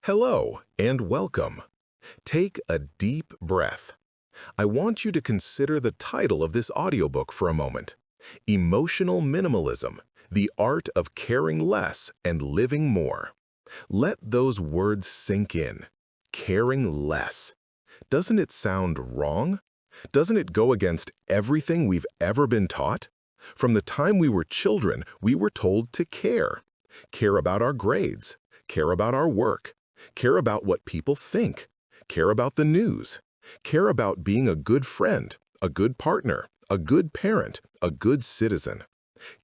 Hello and welcome. Take a deep breath. I want you to consider the title of this audiobook for a moment. Emotional Minimalism, the Art of Caring Less and Living More. Let those words sink in. Caring less. Doesn't it sound wrong? Doesn't it go against everything we've ever been taught? From the time we were children, we were told to care. Care about our grades. Care about our work. Care about what people think. Care about the news. Care about being a good friend, a good partner, a good parent, a good citizen.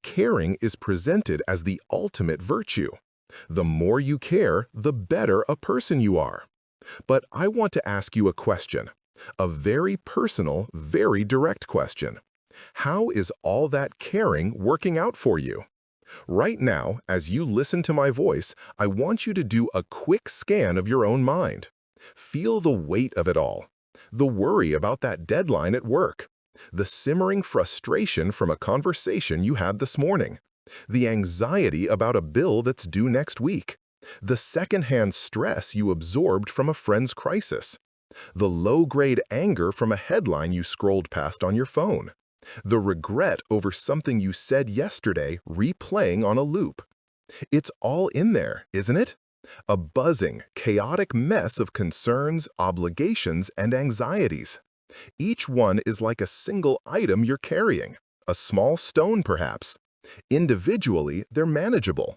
Caring is presented as the ultimate virtue. The more you care, the better a person you are. But I want to ask you a question, a very personal, very direct question. How is all that caring working out for you? Right now, as you listen to my voice, I want you to do a quick scan of your own mind. Feel the weight of it all. The worry about that deadline at work. The simmering frustration from a conversation you had this morning. The anxiety about a bill that's due next week. The secondhand stress you absorbed from a friend's crisis. The low-grade anger from a headline you scrolled past on your phone. The regret over something you said yesterday replaying on a loop. It's all in there, isn't it? A buzzing, chaotic mess of concerns, obligations, and anxieties. Each one is like a single item you're carrying, a small stone perhaps. Individually, they're manageable.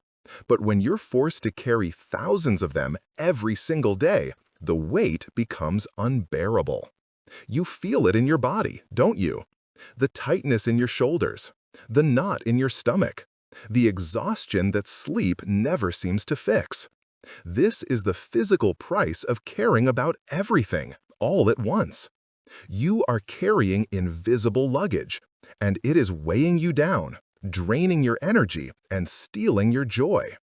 But when you're forced to carry thousands of them every single day, the weight becomes unbearable. You feel it in your body, don't you? The tightness in your shoulders, the knot in your stomach, the exhaustion that sleep never seems to fix. This is the physical price of caring about everything, all at once. You are carrying invisible luggage, and it is weighing you down, draining your energy, and stealing your joy.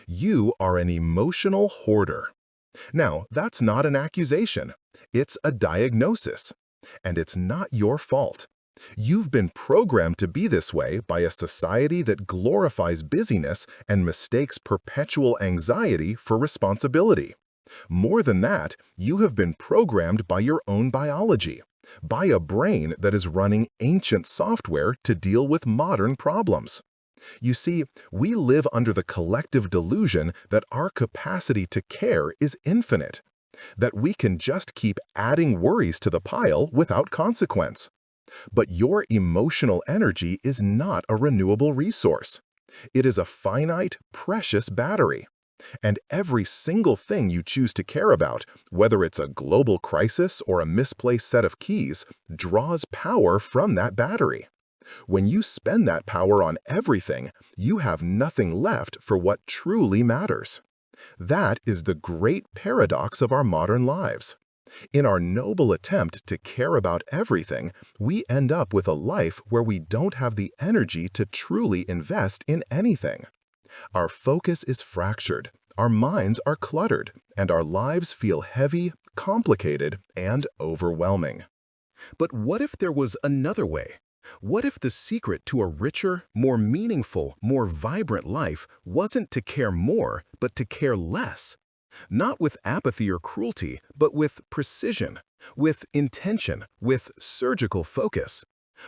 You are an emotional hoarder. Now, that's not an accusation. It's a diagnosis. And it's not your fault. You've been programmed to be this way by a society that glorifies busyness and mistakes perpetual anxiety for responsibility. More than that, you have been programmed by your own biology, by a brain that is running ancient software to deal with modern problems. You see, we live under the collective delusion that our capacity to care is infinite, that we can just keep adding worries to the pile without consequence. But your emotional energy is not a renewable resource. It is a finite, precious battery. And every single thing you choose to care about, whether it's a global crisis or a misplaced set of keys, draws power from that battery. When you spend that power on everything, you have nothing left for what truly matters. That is the great paradox of our modern lives. In our noble attempt to care about everything, we end up with a life where we don't have the energy to truly invest in anything. Our focus is fractured, our minds are cluttered, and our lives feel heavy, complicated, and overwhelming. But what if there was another way? What if the secret to a richer, more meaningful, more vibrant life wasn't to care more, but to care less? Not with apathy or cruelty, but with precision, with intention, with surgical focus.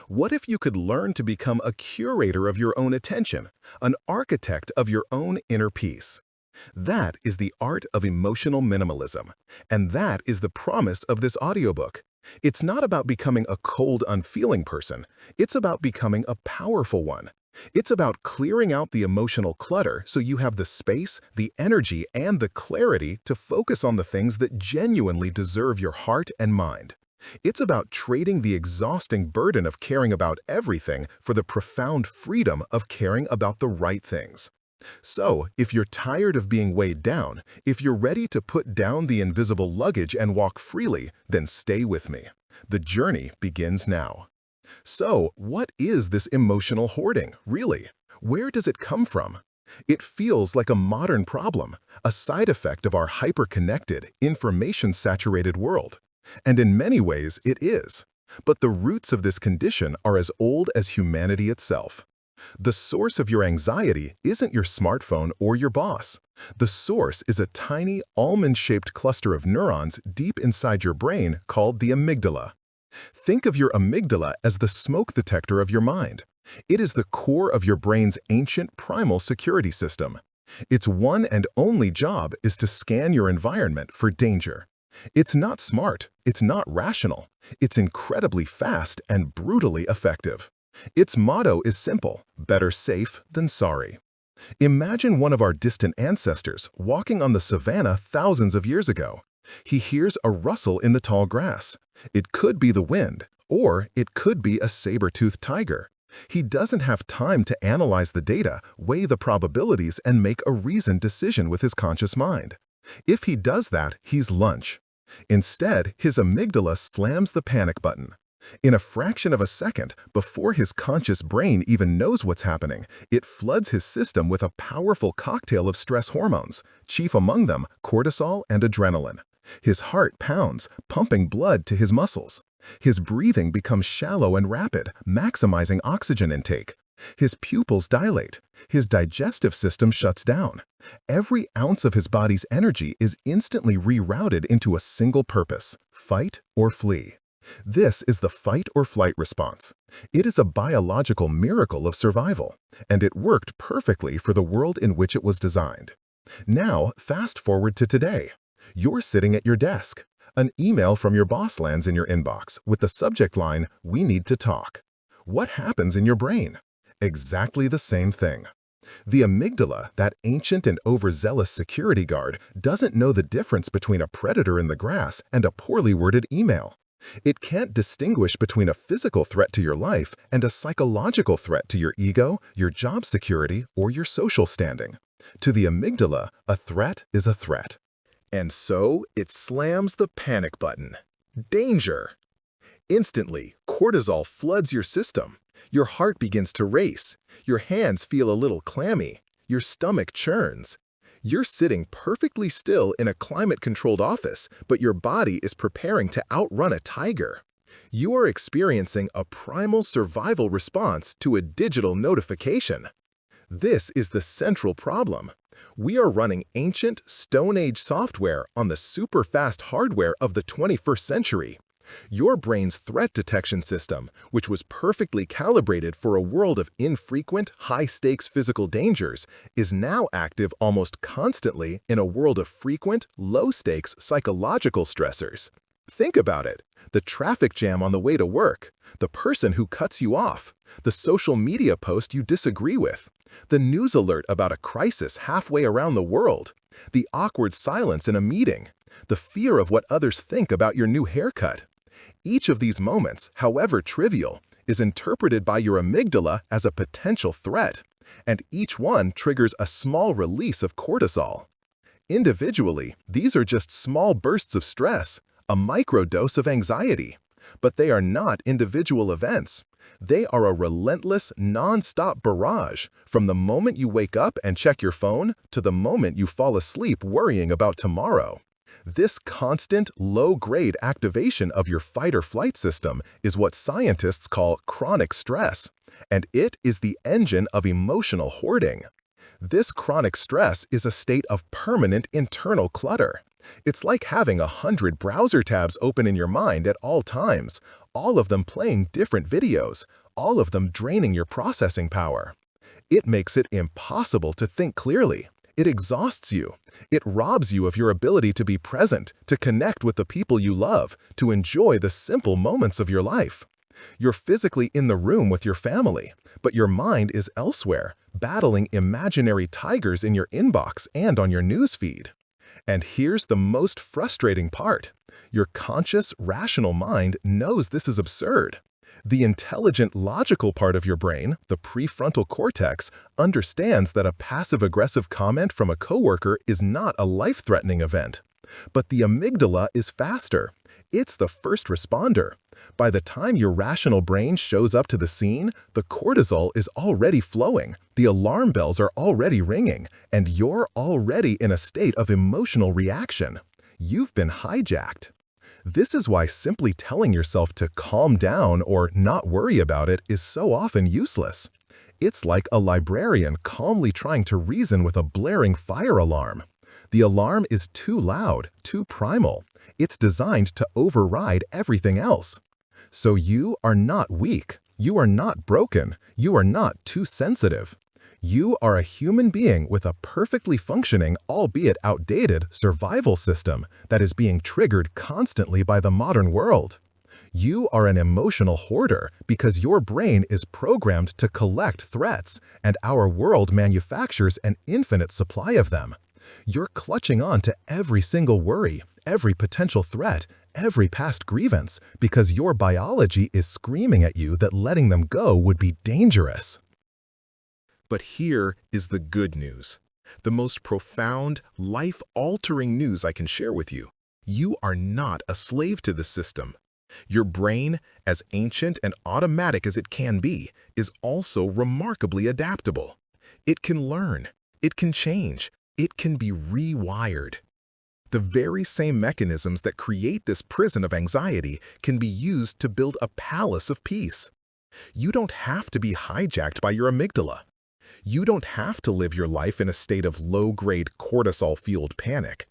What if you could learn to become a curator of your own attention, an architect of your own inner peace? That is the art of emotional minimalism, and that is the promise of this audiobook. It's not about becoming a cold, unfeeling person. It's about becoming a powerful one. It's about clearing out the emotional clutter so you have the space, the energy, and the clarity to focus on the things that genuinely deserve your heart and mind. It's about trading the exhausting burden of caring about everything for the profound freedom of caring about the right things. So, if you're tired of being weighed down, if you're ready to put down the invisible luggage and walk freely, then stay with me. The journey begins now. So, what is this emotional hoarding, really? Where does it come from? It feels like a modern problem, a side effect of our hyper-connected, information-saturated world. And in many ways, it is. But the roots of this condition are as old as humanity itself. The source of your anxiety isn't your smartphone or your boss. The source is a tiny, almond-shaped cluster of neurons deep inside your brain called the amygdala. Think of your amygdala as the smoke detector of your mind. It is the core of your brain's ancient primal security system. Its one and only job is to scan your environment for danger. It's not smart, it's not rational, it's incredibly fast and brutally effective. Its motto is simple: better safe than sorry. Imagine one of our distant ancestors walking on the savannah thousands of years ago. He hears a rustle in the tall grass. It could be the wind, or it could be a saber-toothed tiger. He doesn't have time to analyze the data, weigh the probabilities, and make a reasoned decision with his conscious mind. If he does that, he's lunch. Instead, his amygdala slams the panic button. In a fraction of a second, before his conscious brain even knows what's happening, it floods his system with a powerful cocktail of stress hormones, chief among them cortisol and adrenaline. His heart pounds, pumping blood to his muscles. His breathing becomes shallow and rapid, maximizing oxygen intake. His pupils dilate. His digestive system shuts down. Every ounce of his body's energy is instantly rerouted into a single purpose: fight or flee. This is the fight or flight response. It is a biological miracle of survival, and it worked perfectly for the world in which it was designed. Now, fast forward to today. You're sitting at your desk. An email from your boss lands in your inbox with the subject line, "We need to talk." What happens in your brain? Exactly the same thing. The amygdala, that ancient and overzealous security guard, doesn't know the difference between a predator in the grass and a poorly worded email. It can't distinguish between a physical threat to your life and a psychological threat to your ego, your job security, or your social standing. To the amygdala, a threat is a threat. And so, it slams the panic button. Danger! Instantly, cortisol floods your system. Your heart begins to race. Your hands feel a little clammy. Your stomach churns. You're sitting perfectly still in a climate-controlled office, but your body is preparing to outrun a tiger. You are experiencing a primal survival response to a digital notification. This is the central problem. We are running ancient, Stone Age software on the super-fast hardware of the 21st century. Your brain's threat detection system, which was perfectly calibrated for a world of infrequent, high-stakes physical dangers, is now active almost constantly in a world of frequent, low-stakes psychological stressors. Think about it. The traffic jam on the way to work, the person who cuts you off, the social media post you disagree with, the news alert about a crisis halfway around the world, the awkward silence in a meeting, the fear of what others think about your new haircut. Each of these moments, however trivial, is interpreted by your amygdala as a potential threat, and each one triggers a small release of cortisol. Individually, these are just small bursts of stress, a microdose of anxiety. But they are not individual events. They are a relentless, non-stop barrage from the moment you wake up and check your phone to the moment you fall asleep worrying about tomorrow. This constant, low-grade activation of your fight-or-flight system is what scientists call chronic stress, and it is the engine of emotional hoarding. This chronic stress is a state of permanent internal clutter. It's like having 100 browser tabs open in your mind at all times, all of them playing different videos, all of them draining your processing power. It makes it impossible to think clearly. It exhausts you. It robs you of your ability to be present, to connect with the people you love, to enjoy the simple moments of your life. You're physically in the room with your family, but your mind is elsewhere, battling imaginary tigers in your inbox and on your newsfeed. And here's the most frustrating part. Your conscious, rational mind knows this is absurd. The intelligent, logical part of your brain, the prefrontal cortex, understands that a passive-aggressive comment from a coworker is not a life-threatening event. But the amygdala is faster. It's the first responder. By the time your rational brain shows up to the scene, the cortisol is already flowing, the alarm bells are already ringing, and you're already in a state of emotional reaction. You've been hijacked. This is why simply telling yourself to calm down or not worry about it is so often useless. It's like a librarian calmly trying to reason with a blaring fire alarm. The alarm is too loud, too primal. It's designed to override everything else. So you are not weak. You are not broken. You are not too sensitive. You are a human being with a perfectly functioning, albeit outdated, survival system that is being triggered constantly by the modern world. You are an emotional hoarder because your brain is programmed to collect threats, and our world manufactures an infinite supply of them. You're clutching on to every single worry, every potential threat, every past grievance, because your biology is screaming at you that letting them go would be dangerous. But here is the good news. The most profound, life-altering news I can share with you. You are not a slave to the system. Your brain, as ancient and automatic as it can be, is also remarkably adaptable. It can learn, it can change, it can be rewired. The very same mechanisms that create this prison of anxiety can be used to build a palace of peace. You don't have to be hijacked by your amygdala. You don't have to live your life in a state of low-grade cortisol-fueled panic.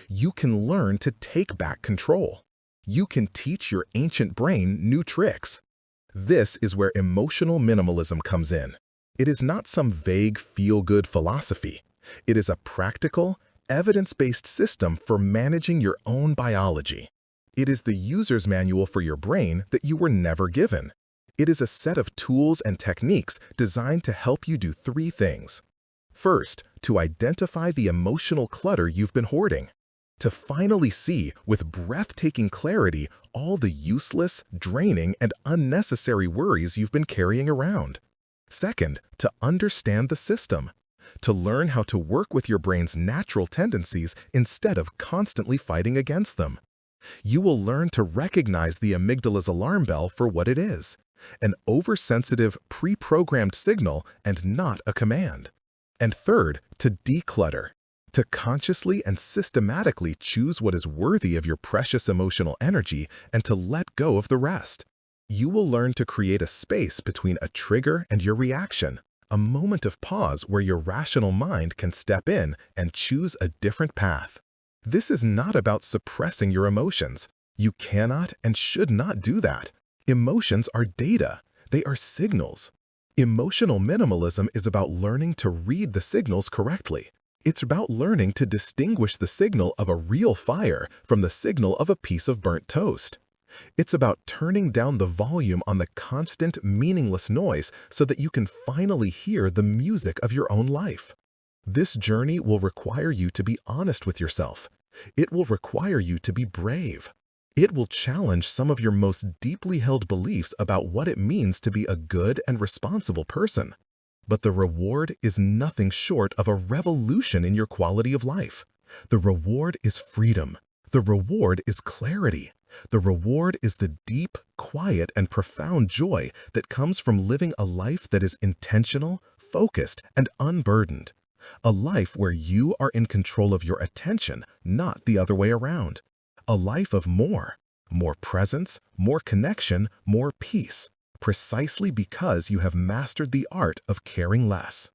You can learn to take back control. You can teach your ancient brain new tricks. This is where emotional minimalism comes in. It is not some vague feel-good philosophy. It is a practical, evidence-based system for managing your own biology. It is the user's manual for your brain that you were never given. It is a set of tools and techniques designed to help you do three things. First, to identify the emotional clutter you've been hoarding. To finally see, with breathtaking clarity, all the useless, draining, and unnecessary worries you've been carrying around. Second, to understand the system. To learn how to work with your brain's natural tendencies instead of constantly fighting against them. You will learn to recognize the amygdala's alarm bell for what it is. An oversensitive, pre-programmed signal and not a command. And third, to declutter. To consciously and systematically choose what is worthy of your precious emotional energy and to let go of the rest. You will learn to create a space between a trigger and your reaction, a moment of pause where your rational mind can step in and choose a different path. This is not about suppressing your emotions. You cannot and should not do that. Emotions are data. They are signals. Emotional minimalism is about learning to read the signals correctly. It's about learning to distinguish the signal of a real fire from the signal of a piece of burnt toast. It's about turning down the volume on the constant, meaningless noise so that you can finally hear the music of your own life. This journey will require you to be honest with yourself. It will require you to be brave. It will challenge some of your most deeply held beliefs about what it means to be a good and responsible person. But the reward is nothing short of a revolution in your quality of life. The reward is freedom. The reward is clarity. The reward is the deep, quiet, and profound joy that comes from living a life that is intentional, focused, and unburdened. A life where you are in control of your attention, not the other way around. A life of more presence, more connection, more peace, precisely because you have mastered the art of caring less.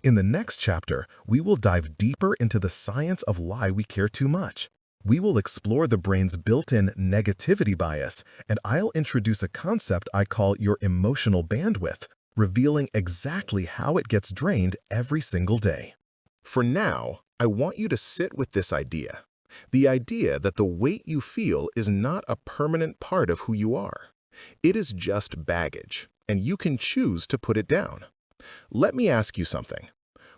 In the next chapter, we will dive deeper into the science of why we care too much. We will explore the brain's built-in negativity bias, and I'll introduce a concept I call your emotional bandwidth, revealing exactly how it gets drained every single day. For now, I want you to sit with this idea. The idea that the weight you feel is not a permanent part of who you are. It is just baggage, and you can choose to put it down. Let me ask you something.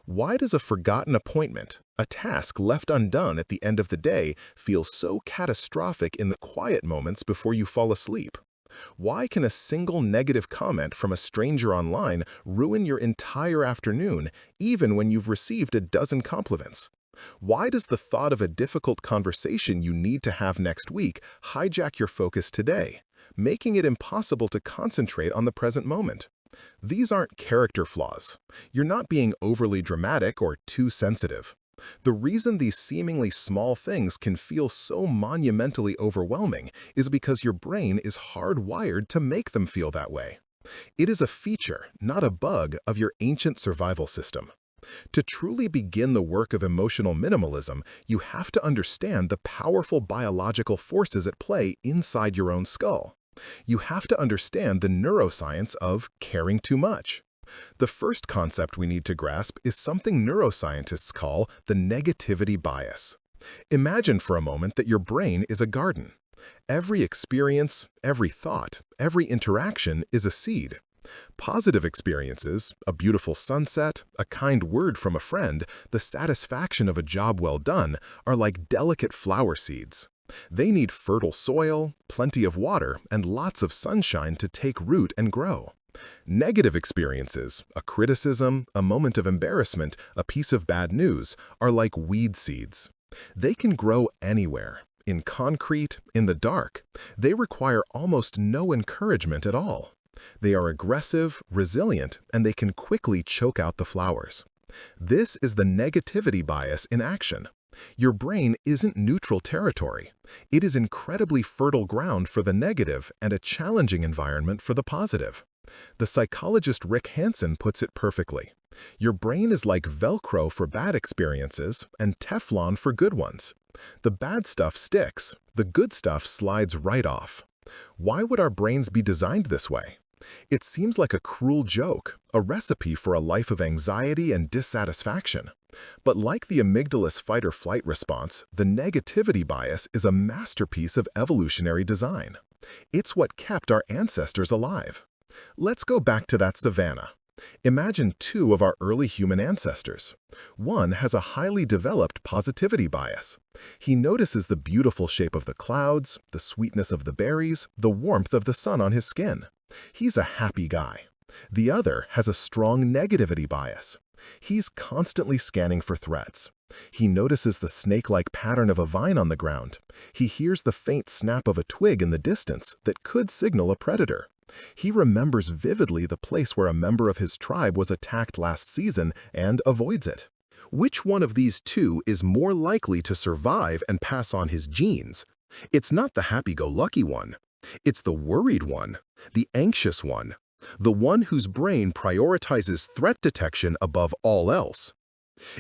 Why does a forgotten appointment, a task left undone at the end of the day, feel so catastrophic in the quiet moments before you fall asleep? Why can a single negative comment from a stranger online ruin your entire afternoon, even when you've received a dozen compliments? Why does the thought of a difficult conversation you need to have next week hijack your focus today, making it impossible to concentrate on the present moment? These aren't character flaws. You're not being overly dramatic or too sensitive. The reason these seemingly small things can feel so monumentally overwhelming is because your brain is hardwired to make them feel that way. It is a feature, not a bug, of your ancient survival system. To truly begin the work of emotional minimalism, you have to understand the powerful biological forces at play inside your own skull. You have to understand the neuroscience of caring too much. The first concept we need to grasp is something neuroscientists call the negativity bias. Imagine for a moment that your brain is a garden. Every experience, every thought, every interaction is a seed. Positive experiences, a beautiful sunset, a kind word from a friend, the satisfaction of a job well done, are like delicate flower seeds. They need fertile soil, plenty of water, and lots of sunshine to take root and grow. Negative experiences, a criticism, a moment of embarrassment, a piece of bad news, are like weed seeds. They can grow anywhere, in concrete, in the dark. They require almost no encouragement at all. They are aggressive, resilient, and they can quickly choke out the flowers. This is the negativity bias in action. Your brain isn't neutral territory. It is incredibly fertile ground for the negative and a challenging environment for the positive. The psychologist Rick Hanson puts it perfectly. Your brain is like Velcro for bad experiences and Teflon for good ones. The bad stuff sticks, the good stuff slides right off. Why would our brains be designed this way? It seems like a cruel joke, a recipe for a life of anxiety and dissatisfaction. But like the amygdala's fight-or-flight response, the negativity bias is a masterpiece of evolutionary design. It's what kept our ancestors alive. Let's go back to that savanna. Imagine two of our early human ancestors. One has a highly developed positivity bias. He notices the beautiful shape of the clouds, the sweetness of the berries, the warmth of the sun on his skin. He's a happy guy. The other has a strong negativity bias. He's constantly scanning for threats. He notices the snake-like pattern of a vine on the ground. He hears the faint snap of a twig in the distance that could signal a predator. He remembers vividly the place where a member of his tribe was attacked last season and avoids it. Which one of these two is more likely to survive and pass on his genes? It's not the happy-go-lucky one. It's the worried one, the anxious one, the one whose brain prioritizes threat detection above all else.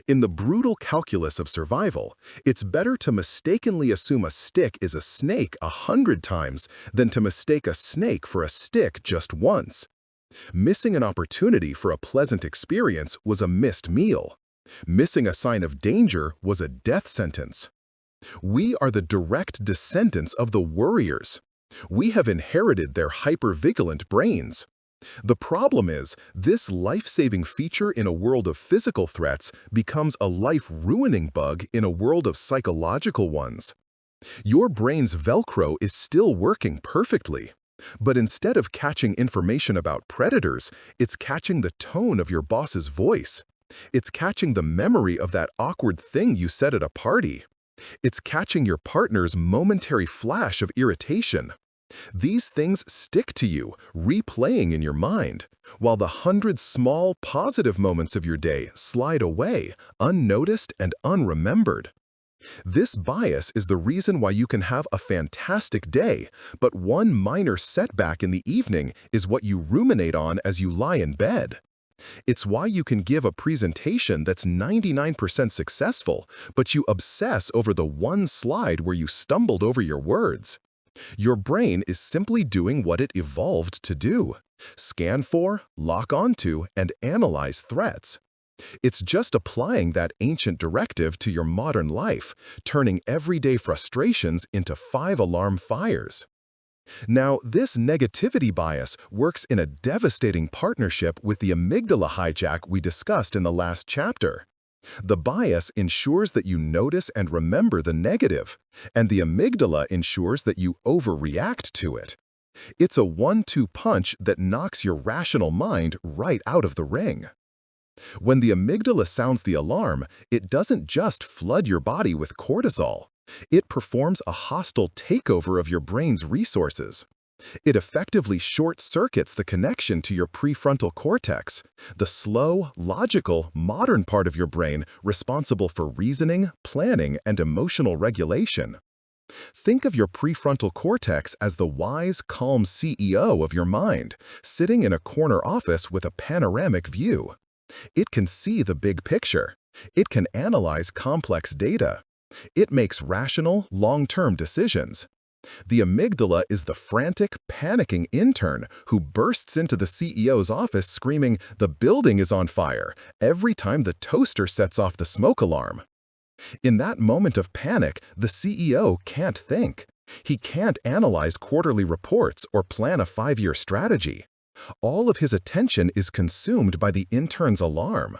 In the brutal calculus of survival, it's better to mistakenly assume a stick is a snake 100 times than to mistake a snake for a stick just once. Missing an opportunity for a pleasant experience was a missed meal. Missing a sign of danger was a death sentence. We are the direct descendants of the worriers. We have inherited their hypervigilant brains. The problem is, this life-saving feature in a world of physical threats becomes a life-ruining bug in a world of psychological ones. Your brain's Velcro is still working perfectly, but instead of catching information about predators, it's catching the tone of your boss's voice. It's catching the memory of that awkward thing you said at a party. It's catching your partner's momentary flash of irritation. These things stick to you, replaying in your mind, while the 100 small, positive moments of your day slide away, unnoticed and unremembered. This bias is the reason why you can have a fantastic day, but one minor setback in the evening is what you ruminate on as you lie in bed. It's why you can give a presentation that's 99% successful, but you obsess over the one slide where you stumbled over your words. Your brain is simply doing what it evolved to do: scan for, lock onto, and analyze threats. It's just applying that ancient directive to your modern life, turning everyday frustrations into 5-alarm fires. Now, this negativity bias works in a devastating partnership with the amygdala hijack we discussed in the last chapter. The bias ensures that you notice and remember the negative, and the amygdala ensures that you overreact to it. It's a 1-2 punch that knocks your rational mind right out of the ring. When the amygdala sounds the alarm, it doesn't just flood your body with cortisol. It performs a hostile takeover of your brain's resources. It effectively short-circuits the connection to your prefrontal cortex, the slow, logical, modern part of your brain responsible for reasoning, planning, and emotional regulation. Think of your prefrontal cortex as the wise, calm CEO of your mind, sitting in a corner office with a panoramic view. It can see the big picture. It can analyze complex data. It makes rational, long-term decisions. The amygdala is the frantic, panicking intern who bursts into the CEO's office screaming, "The building is on fire," every time the toaster sets off the smoke alarm. In that moment of panic, the CEO can't think. He can't analyze quarterly reports or plan a 5-year strategy. All of his attention is consumed by the intern's alarm.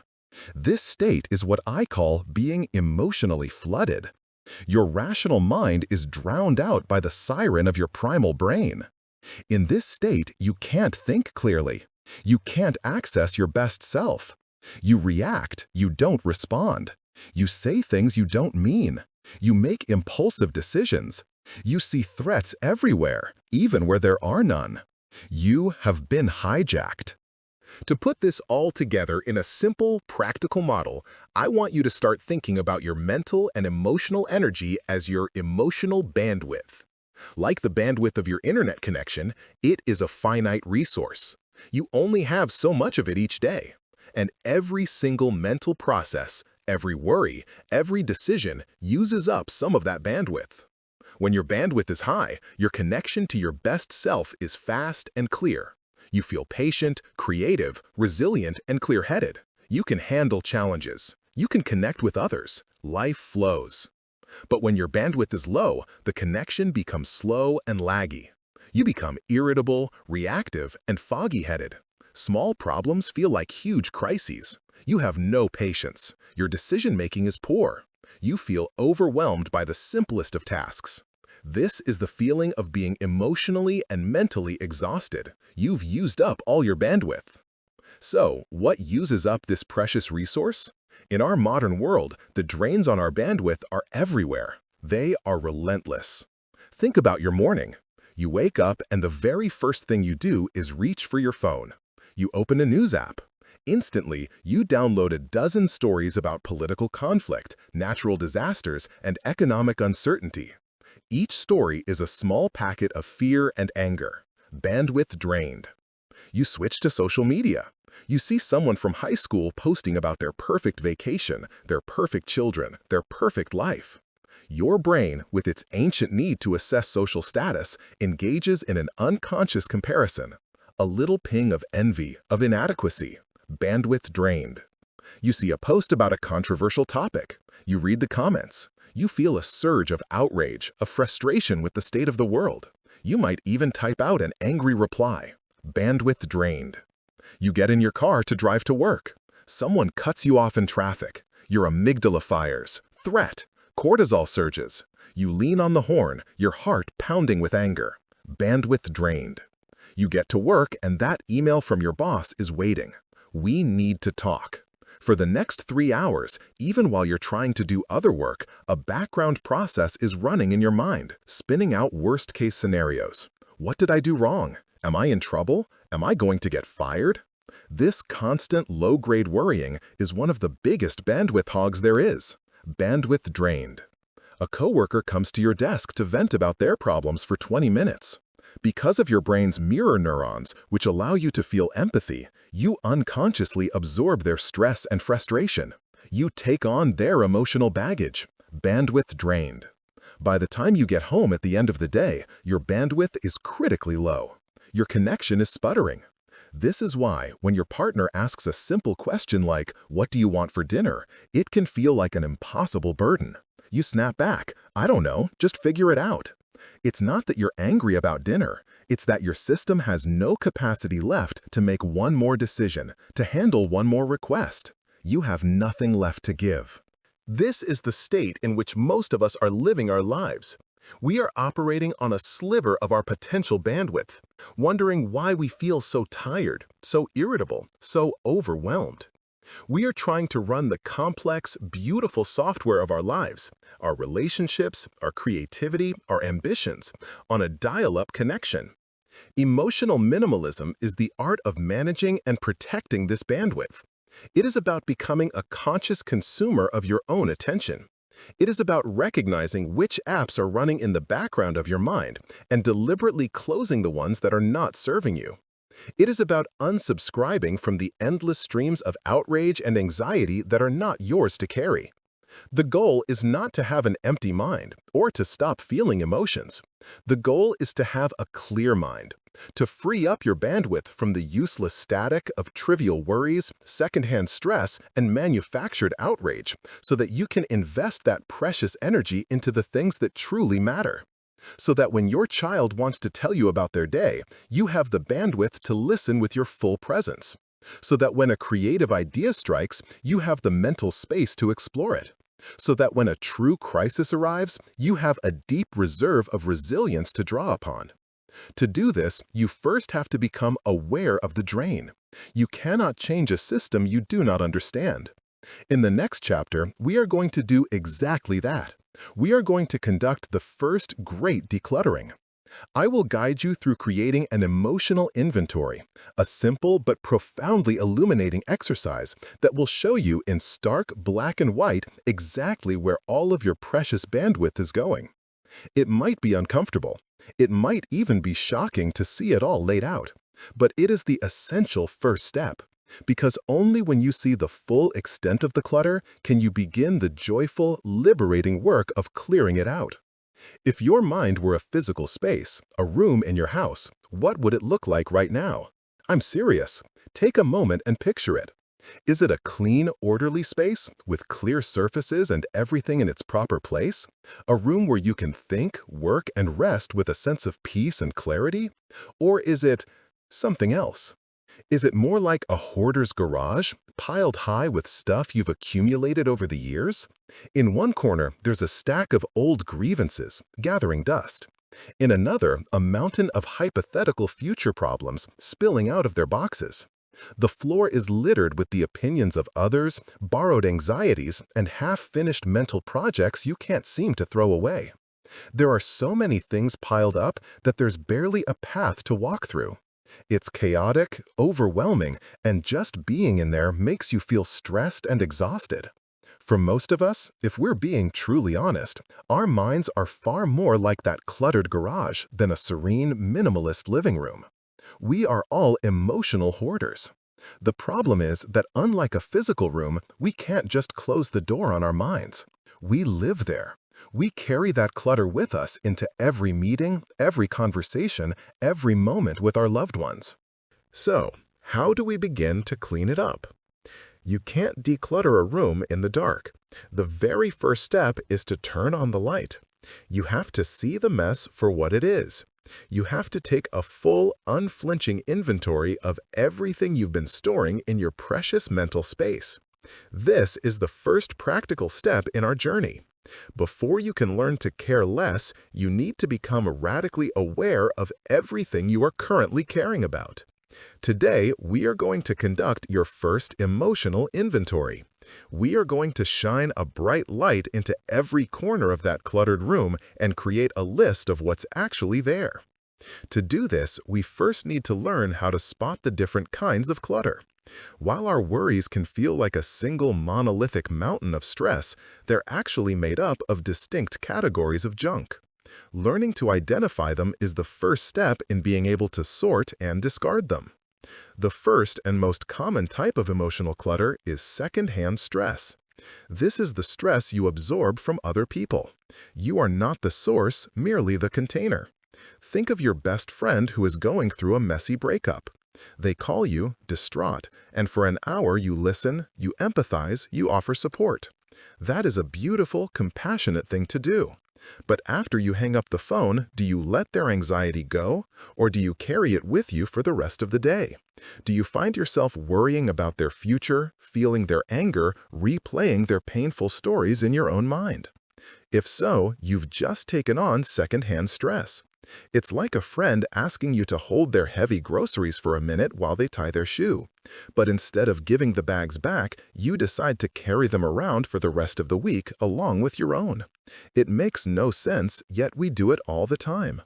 This state is what I call being emotionally flooded. Your rational mind is drowned out by the siren of your primal brain. In this state, you can't think clearly. You can't access your best self. You react, you don't respond. You say things you don't mean. You make impulsive decisions. You see threats everywhere, even where there are none. You have been hijacked. To put this all together in a simple, practical model, I want you to start thinking about your mental and emotional energy as your emotional bandwidth. Like the bandwidth of your internet connection, it is a finite resource. You only have so much of it each day. And every single mental process, every worry, every decision uses up some of that bandwidth. When your bandwidth is high, your connection to your best self is fast and clear. You feel patient, creative, resilient, and clear-headed. You can handle challenges. You can connect with others. Life flows. But when your bandwidth is low, the connection becomes slow and laggy. You become irritable, reactive, and foggy-headed. Small problems feel like huge crises. You have no patience. Your decision-making is poor. You feel overwhelmed by the simplest of tasks. This is the feeling of being emotionally and mentally exhausted. You've used up all your bandwidth. So, what uses up this precious resource? In our modern world, the drains on our bandwidth are everywhere. They are relentless. Think about your morning. You wake up and the very first thing you do is reach for your phone. You open a news app. Instantly, you download a dozen stories about political conflict, natural disasters, and economic uncertainty. Each story is a small packet of fear and anger. Bandwidth drained. You switch to social media. You see someone from high school posting about their perfect vacation, their perfect children, their perfect life. Your brain, with its ancient need to assess social status, engages in an unconscious comparison. A little ping of envy, of inadequacy. Bandwidth drained. You see a post about a controversial topic. You read the comments. You feel a surge of outrage, of frustration with the state of the world. You might even type out an angry reply. Bandwidth drained. You get in your car to drive to work. Someone cuts you off in traffic. Your amygdala fires. Threat. Cortisol surges. You lean on the horn, your heart pounding with anger. Bandwidth drained. You get to work and that email from your boss is waiting. We need to talk. For the next 3 hours, even while you're trying to do other work, a background process is running in your mind, spinning out worst-case scenarios. What did I do wrong? Am I in trouble? Am I going to get fired? This constant low-grade worrying is one of the biggest bandwidth hogs there is. Bandwidth drained. A coworker comes to your desk to vent about their problems for 20 minutes. Because of your brain's mirror neurons, which allow you to feel empathy, you unconsciously absorb their stress and frustration. You take on their emotional baggage. Bandwidth drained. By the time you get home at the end of the day, your bandwidth is critically low. Your connection is sputtering. This is why, when your partner asks a simple question like, "What do you want for dinner?" it can feel like an impossible burden. You snap back, "I don't know, just figure it out." It's not that you're angry about dinner. It's that your system has no capacity left to make one more decision, to handle one more request. You have nothing left to give. This is the state in which most of us are living our lives. We are operating on a sliver of our potential bandwidth, wondering why we feel so tired, so irritable, so overwhelmed. We are trying to run the complex, beautiful software of our lives, our relationships, our creativity, our ambitions, on a dial-up connection. Emotional minimalism is the art of managing and protecting this bandwidth. It is about becoming a conscious consumer of your own attention. It is about recognizing which apps are running in the background of your mind and deliberately closing the ones that are not serving you. It is about unsubscribing from the endless streams of outrage and anxiety that are not yours to carry. The goal is not to have an empty mind or to stop feeling emotions. The goal is to have a clear mind, to free up your bandwidth from the useless static of trivial worries, secondhand stress, and manufactured outrage so that you can invest that precious energy into the things that truly matter. So that when your child wants to tell you about their day, you have the bandwidth to listen with your full presence. So that when a creative idea strikes, you have the mental space to explore it. So that when a true crisis arrives, you have a deep reserve of resilience to draw upon. To do this, you first have to become aware of the drain. You cannot change a system you do not understand. In the next chapter, we are going to do exactly that. We are going to conduct the first great decluttering. I will guide you through creating an emotional inventory, a simple but profoundly illuminating exercise that will show you in stark black and white exactly where all of your precious bandwidth is going. It might be uncomfortable. It might even be shocking to see it all laid out. But it is the essential first step, because only when you see the full extent of the clutter can you begin the joyful, liberating work of clearing it out. If your mind were a physical space, a room in your house, what would it look like right now? I'm serious. Take a moment and picture it. Is it a clean, orderly space with clear surfaces and everything in its proper place? A room where you can think, work, and rest with a sense of peace and clarity? Or is it something else? Is it more like a hoarder's garage, piled high with stuff you've accumulated over the years? In one corner, there's a stack of old grievances, gathering dust. In another, a mountain of hypothetical future problems spilling out of their boxes. The floor is littered with the opinions of others, borrowed anxieties, and half-finished mental projects you can't seem to throw away. There are so many things piled up that there's barely a path to walk through. It's chaotic, overwhelming, and just being in there makes you feel stressed and exhausted. For most of us, if we're being truly honest, our minds are far more like that cluttered garage than a serene, minimalist living room. We are all emotional hoarders. The problem is that unlike a physical room, we can't just close the door on our minds. We live there. We carry that clutter with us into every meeting, every conversation, every moment with our loved ones. So, how do we begin to clean it up? You can't declutter a room in the dark. The very first step is to turn on the light. You have to see the mess for what it is. You have to take a full, unflinching inventory of everything you've been storing in your precious mental space. This is the first practical step in our journey. Before you can learn to care less, you need to become radically aware of everything you are currently caring about. Today, we are going to conduct your first emotional inventory. We are going to shine a bright light into every corner of that cluttered room and create a list of what's actually there. To do this, we first need to learn how to spot the different kinds of clutter. While our worries can feel like a single monolithic mountain of stress, they're actually made up of distinct categories of junk. Learning to identify them is the first step in being able to sort and discard them. The first and most common type of emotional clutter is secondhand stress. This is the stress you absorb from other people. You are not the source, merely the container. Think of your best friend who is going through a messy breakup. They call you, distraught, and for an hour you listen, you empathize, you offer support. That is a beautiful, compassionate thing to do. But after you hang up the phone, do you let their anxiety go, or do you carry it with you for the rest of the day? Do you find yourself worrying about their future, feeling their anger, replaying their painful stories in your own mind? If so, you've just taken on secondhand stress. It's like a friend asking you to hold their heavy groceries for a minute while they tie their shoe. But instead of giving the bags back, you decide to carry them around for the rest of the week along with your own. It makes no sense, yet we do it all the time.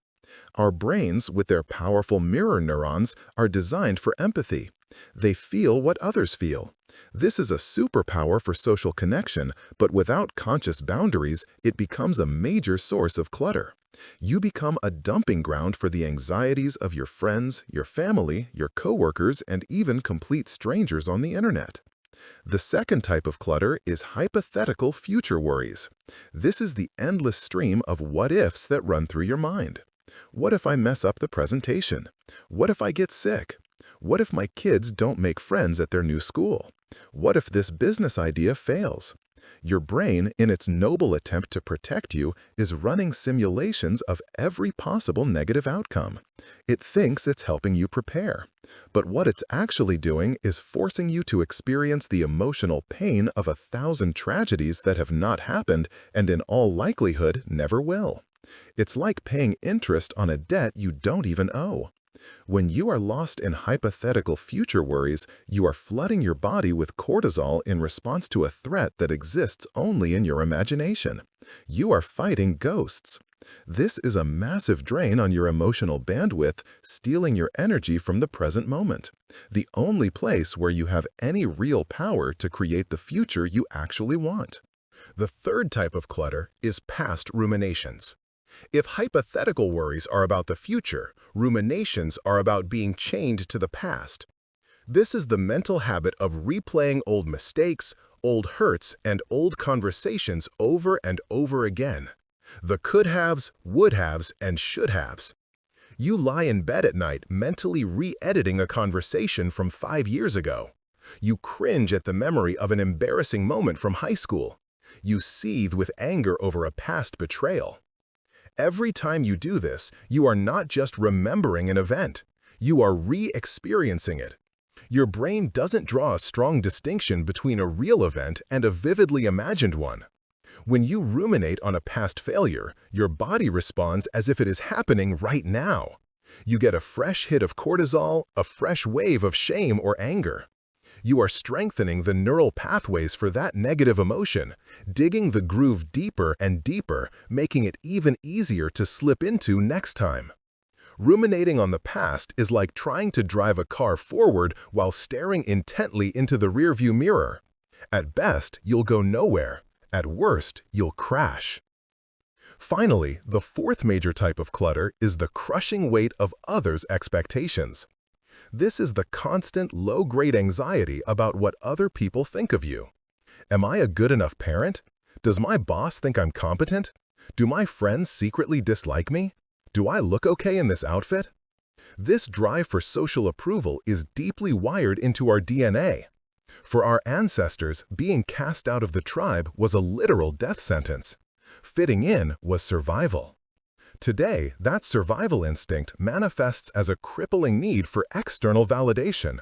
Our brains, with their powerful mirror neurons, are designed for empathy. They feel what others feel. This is a superpower for social connection, but without conscious boundaries, it becomes a major source of clutter. You become a dumping ground for the anxieties of your friends, your family, your coworkers, and even complete strangers on the internet. The second type of clutter is hypothetical future worries. This is the endless stream of what-ifs that run through your mind. What if I mess up the presentation? What if I get sick? What if my kids don't make friends at their new school? What if this business idea fails? Your brain, in its noble attempt to protect you, is running simulations of every possible negative outcome. It thinks it's helping you prepare. But what it's actually doing is forcing you to experience the emotional pain of 1,000 tragedies that have not happened and in all likelihood never will. It's like paying interest on a debt you don't even owe. When you are lost in hypothetical future worries, you are flooding your body with cortisol in response to a threat that exists only in your imagination. You are fighting ghosts. This is a massive drain on your emotional bandwidth, stealing your energy from the present moment, the only place where you have any real power to create the future you actually want. The third type of clutter is past ruminations. If hypothetical worries are about the future, ruminations are about being chained to the past. This is the mental habit of replaying old mistakes, old hurts, and old conversations over and over again. The could-haves, would-haves, and should-haves. You lie in bed at night mentally re-editing a conversation from 5 years ago. You cringe at the memory of an embarrassing moment from high school. You seethe with anger over a past betrayal. Every time you do this, you are not just remembering an event. You are re-experiencing it. Your brain doesn't draw a strong distinction between a real event and a vividly imagined one. When you ruminate on a past failure, your body responds as if it is happening right now. You get a fresh hit of cortisol, a fresh wave of shame or anger. You are strengthening the neural pathways for that negative emotion, digging the groove deeper and deeper, making it even easier to slip into next time. Ruminating on the past is like trying to drive a car forward while staring intently into the rearview mirror. At best, you'll go nowhere. At worst, you'll crash. Finally, the fourth major type of clutter is the crushing weight of others' expectations. This is the constant low-grade anxiety about what other people think of you. Am I a good enough parent? Does my boss think I'm competent? Do my friends secretly dislike me? Do I look okay in this outfit? This drive for social approval is deeply wired into our DNA. For our ancestors, being cast out of the tribe was a literal death sentence. Fitting in was survival. Today, that survival instinct manifests as a crippling need for external validation.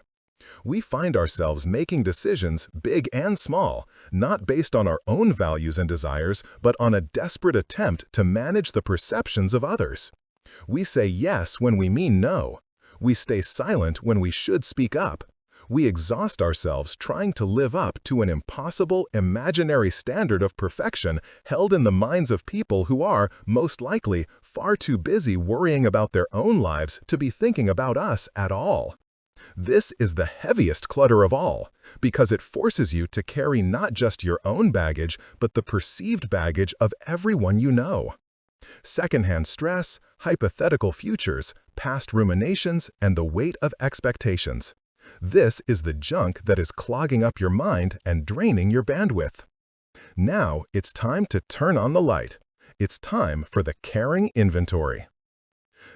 We find ourselves making decisions, big and small, not based on our own values and desires, but on a desperate attempt to manage the perceptions of others. We say yes when we mean no. We stay silent when we should speak up. We exhaust ourselves trying to live up to an impossible, imaginary standard of perfection held in the minds of people who are, most likely, far too busy worrying about their own lives to be thinking about us at all. This is the heaviest clutter of all, because it forces you to carry not just your own baggage, but the perceived baggage of everyone you know. Secondhand stress, hypothetical futures, past ruminations, and the weight of expectations. This is the junk that is clogging up your mind and draining your bandwidth. Now it's time to turn on the light. It's time for the caring inventory.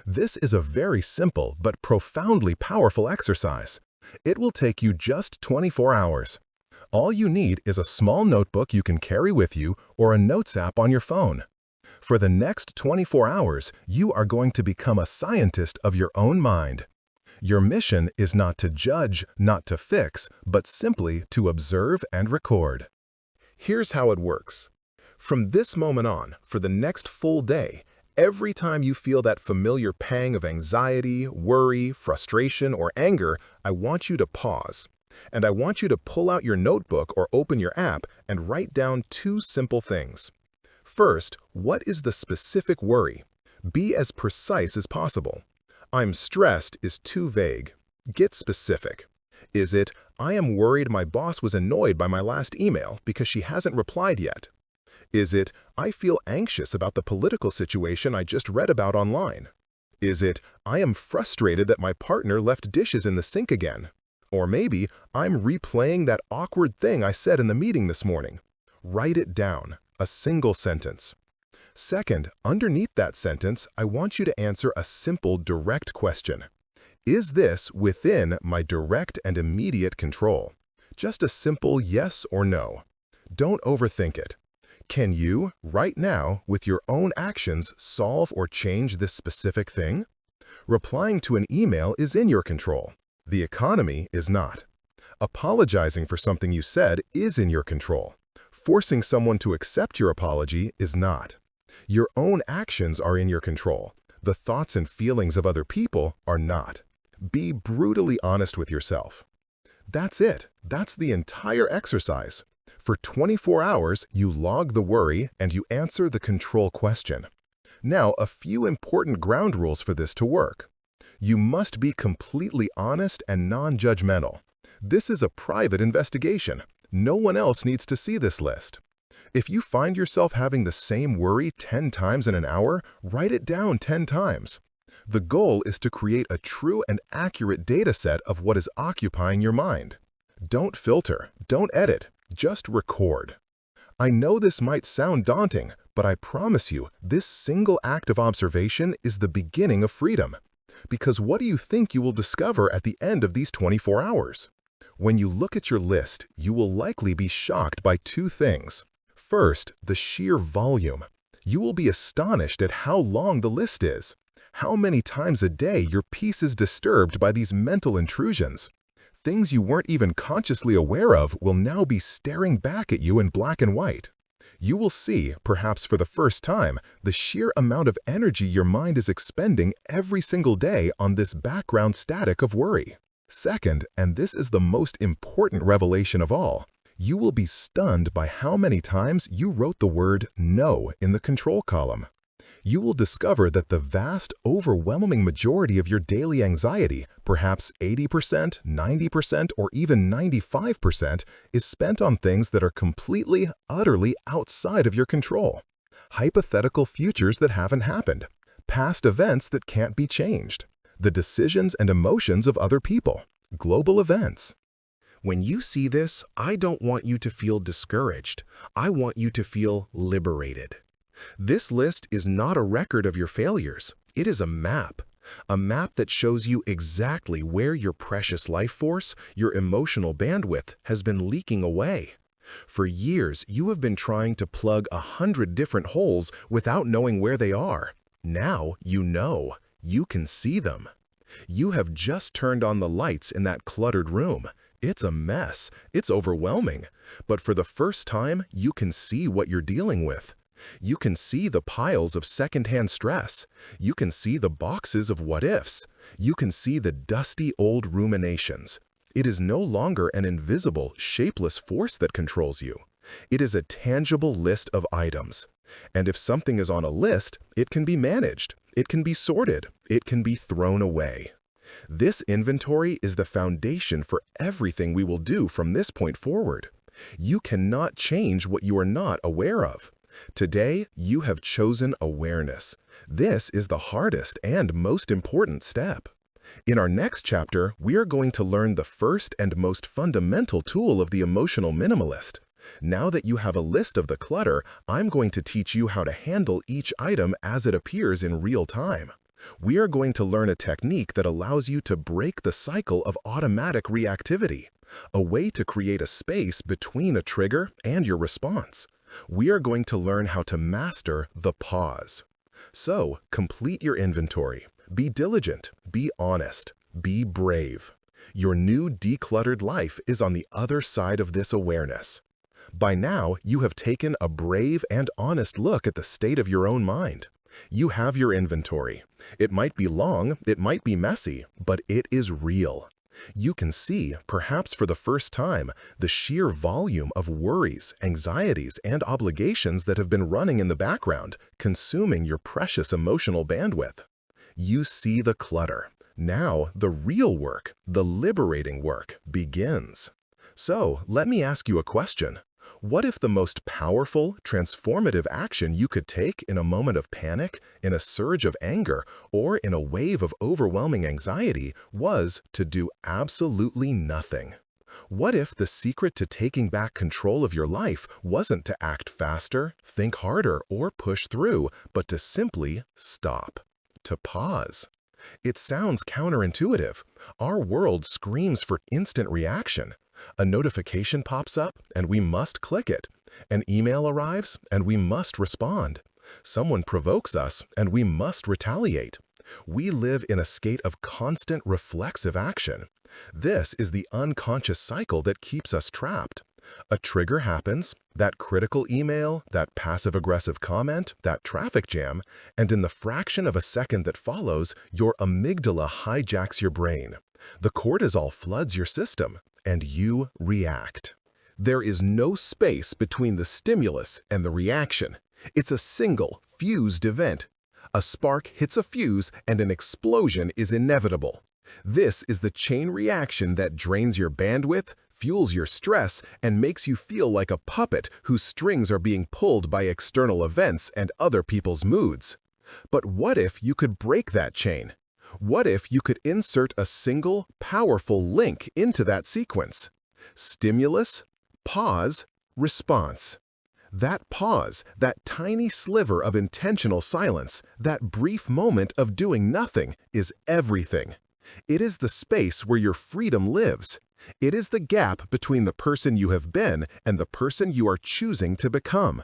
This is a very simple but profoundly powerful exercise. It will take you just 24 hours. All you need is a small notebook you can carry with you or a notes app on your phone. For the next 24 hours, you are going to become a scientist of your own mind. Your mission is not to judge, not to fix, but simply to observe and record. Here's how it works. From this moment on, for the next full day, every time you feel that familiar pang of anxiety, worry, frustration, or anger, I want you to pause. And I want you to pull out your notebook or open your app and write down 2 simple things. First, what is the specific worry? Be as precise as possible. I'm stressed is too vague. Get specific. Is it, I am worried my boss was annoyed by my last email because she hasn't replied yet? Is it, I feel anxious about the political situation I just read about online? Is it, I am frustrated that my partner left dishes in the sink again? Or maybe, I'm replaying that awkward thing I said in the meeting this morning. Write it down, a single sentence. Second, underneath that sentence, I want you to answer a simple, direct question. Is this within my direct and immediate control? Just a simple yes or no. Don't overthink it. Can you, right now, with your own actions, solve or change this specific thing? Replying to an email is in your control. The economy is not. Apologizing for something you said is in your control. Forcing someone to accept your apology is not. Your own actions are in your control. The thoughts and feelings of other people are not. Be brutally honest with yourself. That's it. That's the entire exercise. For 24 hours, you log the worry and you answer the control question. Now, a few important ground rules for this to work. You must be completely honest and non-judgmental. This is a private investigation. No one else needs to see this list. If you find yourself having the same worry 10 times in an hour, write it down 10 times. The goal is to create a true and accurate data set of what is occupying your mind. Don't filter, don't edit, just record. I know this might sound daunting, but I promise you, this single act of observation is the beginning of freedom. Because what do you think you will discover at the end of these 24 hours? When you look at your list, you will likely be shocked by two things. First, the sheer volume. You will be astonished at how long the list is. How many times a day your peace is disturbed by these mental intrusions. Things you weren't even consciously aware of will now be staring back at you in black and white. You will see, perhaps for the first time, the sheer amount of energy your mind is expending every single day on this background static of worry. Second, and this is the most important revelation of all, you will be stunned by how many times you wrote the word no in the control column. You will discover that the vast, overwhelming majority of your daily anxiety, perhaps 80%, 90%, or even 95%, is spent on things that are completely, utterly outside of your control. Hypothetical futures that haven't happened, past events that can't be changed, the decisions and emotions of other people, global events. When you see this, I don't want you to feel discouraged. I want you to feel liberated. This list is not a record of your failures. It is a map that shows you exactly where your precious life force, your emotional bandwidth, has been leaking away. For years, you have been trying to plug 100 different holes without knowing where they are. Now you know. You can see them. You have just turned on the lights in that cluttered room. It's a mess. It's overwhelming. But for the first time, you can see what you're dealing with. You can see the piles of secondhand stress. You can see the boxes of what-ifs. You can see the dusty old ruminations. It is no longer an invisible, shapeless force that controls you. It is a tangible list of items. And if something is on a list, it can be managed. It can be sorted. It can be thrown away. This inventory is the foundation for everything we will do from this point forward. You cannot change what you are not aware of. Today, you have chosen awareness. This is the hardest and most important step. In our next chapter, we are going to learn the first and most fundamental tool of the emotional minimalist. Now that you have a list of the clutter, I'm going to teach you how to handle each item as it appears in real time. We are going to learn a technique that allows you to break the cycle of automatic reactivity, a way to create a space between a trigger and your response. We are going to learn how to master the pause. So, complete your inventory. Be diligent. Be honest. Be brave. Your new decluttered life is on the other side of this awareness. By now, you have taken a brave and honest look at the state of your own mind. You have your inventory. It might be long, it might be messy, but it is real. You can see, perhaps for the first time, the sheer volume of worries, anxieties, and obligations that have been running in the background, consuming your precious emotional bandwidth. You see the clutter. Now, the real work, the liberating work, begins. So, let me ask you a question. What if the most powerful, transformative action you could take in a moment of panic, in a surge of anger, or in a wave of overwhelming anxiety was to do absolutely nothing? What if the secret to taking back control of your life wasn't to act faster, think harder, or push through, but to simply stop, to pause? It sounds counterintuitive. Our world screams for instant reaction. A notification pops up, and we must click it. An email arrives, and we must respond. Someone provokes us, and we must retaliate. We live in a state of constant reflexive action. This is the unconscious cycle that keeps us trapped. A trigger happens, that critical email, that passive-aggressive comment, that traffic jam, and in the fraction of a second that follows, your amygdala hijacks your brain. The cortisol floods your system, and you react. There is no space between the stimulus and the reaction. It's a single, fused event. A spark hits a fuse, and an explosion is inevitable. This is the chain reaction that drains your bandwidth, fuels your stress, and makes you feel like a puppet whose strings are being pulled by external events and other people's moods. But what if you could break that chain? What if you could insert a single, powerful link into that sequence? Stimulus, pause, response. That pause, that tiny sliver of intentional silence, that brief moment of doing nothing is everything. It is the space where your freedom lives. It is the gap between the person you have been and the person you are choosing to become.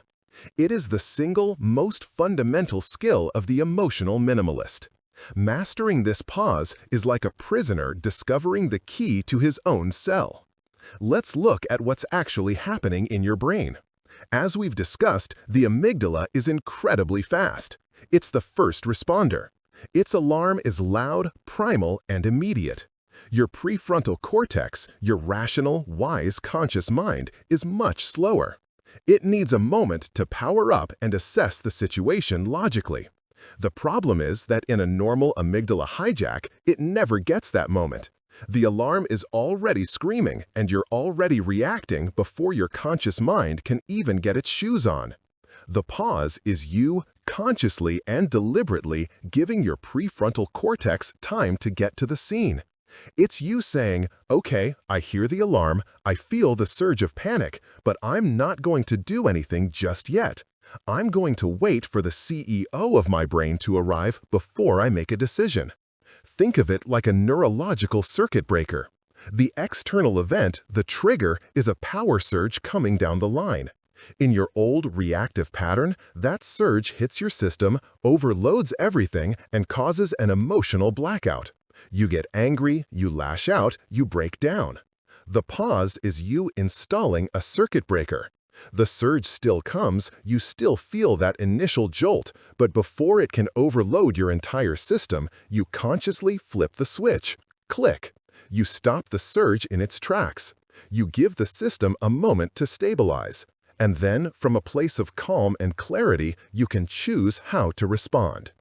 It is the single most fundamental skill of the emotional minimalist. Mastering this pause is like a prisoner discovering the key to his own cell. Let's look at what's actually happening in your brain. As we've discussed, the amygdala is incredibly fast. It's the first responder. Its alarm is loud, primal, and immediate. Your prefrontal cortex, your rational, wise, conscious mind, is much slower. It needs a moment to power up and assess the situation logically. The problem is that in a normal amygdala hijack, it never gets that moment. The alarm is already screaming, and you're already reacting before your conscious mind can even get its shoes on. The pause is you consciously and deliberately giving your prefrontal cortex time to get to the scene. It's you saying, okay, I hear the alarm, I feel the surge of panic, but I'm not going to do anything just yet. I'm going to wait for the CEO of my brain to arrive before I make a decision. Think of it like a neurological circuit breaker. The external event, the trigger, is a power surge coming down the line. In your old reactive pattern, that surge hits your system, overloads everything, and causes an emotional blackout. You get angry, you lash out, you break down. The pause is you installing a circuit breaker. The surge still comes, you still feel that initial jolt, but before it can overload your entire system, you consciously flip the switch. Click. You stop the surge in its tracks. You give the system a moment to stabilize. And then, from a place of calm and clarity, you can choose how to respond.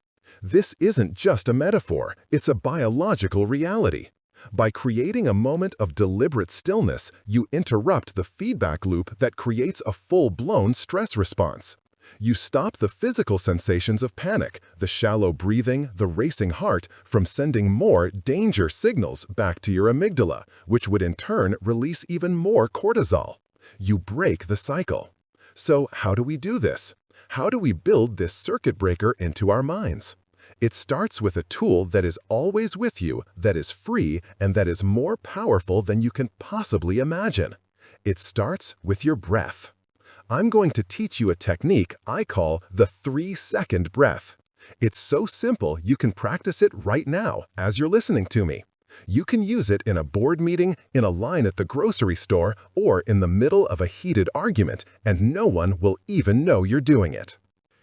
This isn't just a metaphor, it's a biological reality. By creating a moment of deliberate stillness, you interrupt the feedback loop that creates a full-blown stress response. You stop the physical sensations of panic, the shallow breathing, the racing heart, from sending more danger signals back to your amygdala, which would in turn release even more cortisol. You break the cycle. So how do we do this? How do we build this circuit breaker into our minds? It starts with a tool that is always with you, that is free, and that is more powerful than you can possibly imagine. It starts with your breath. I'm going to teach you a technique I call the 3-second breath. It's so simple you can practice it right now as you're listening to me. You can use it in a board meeting, in a line at the grocery store, or in the middle of a heated argument, and no one will even know you're doing it.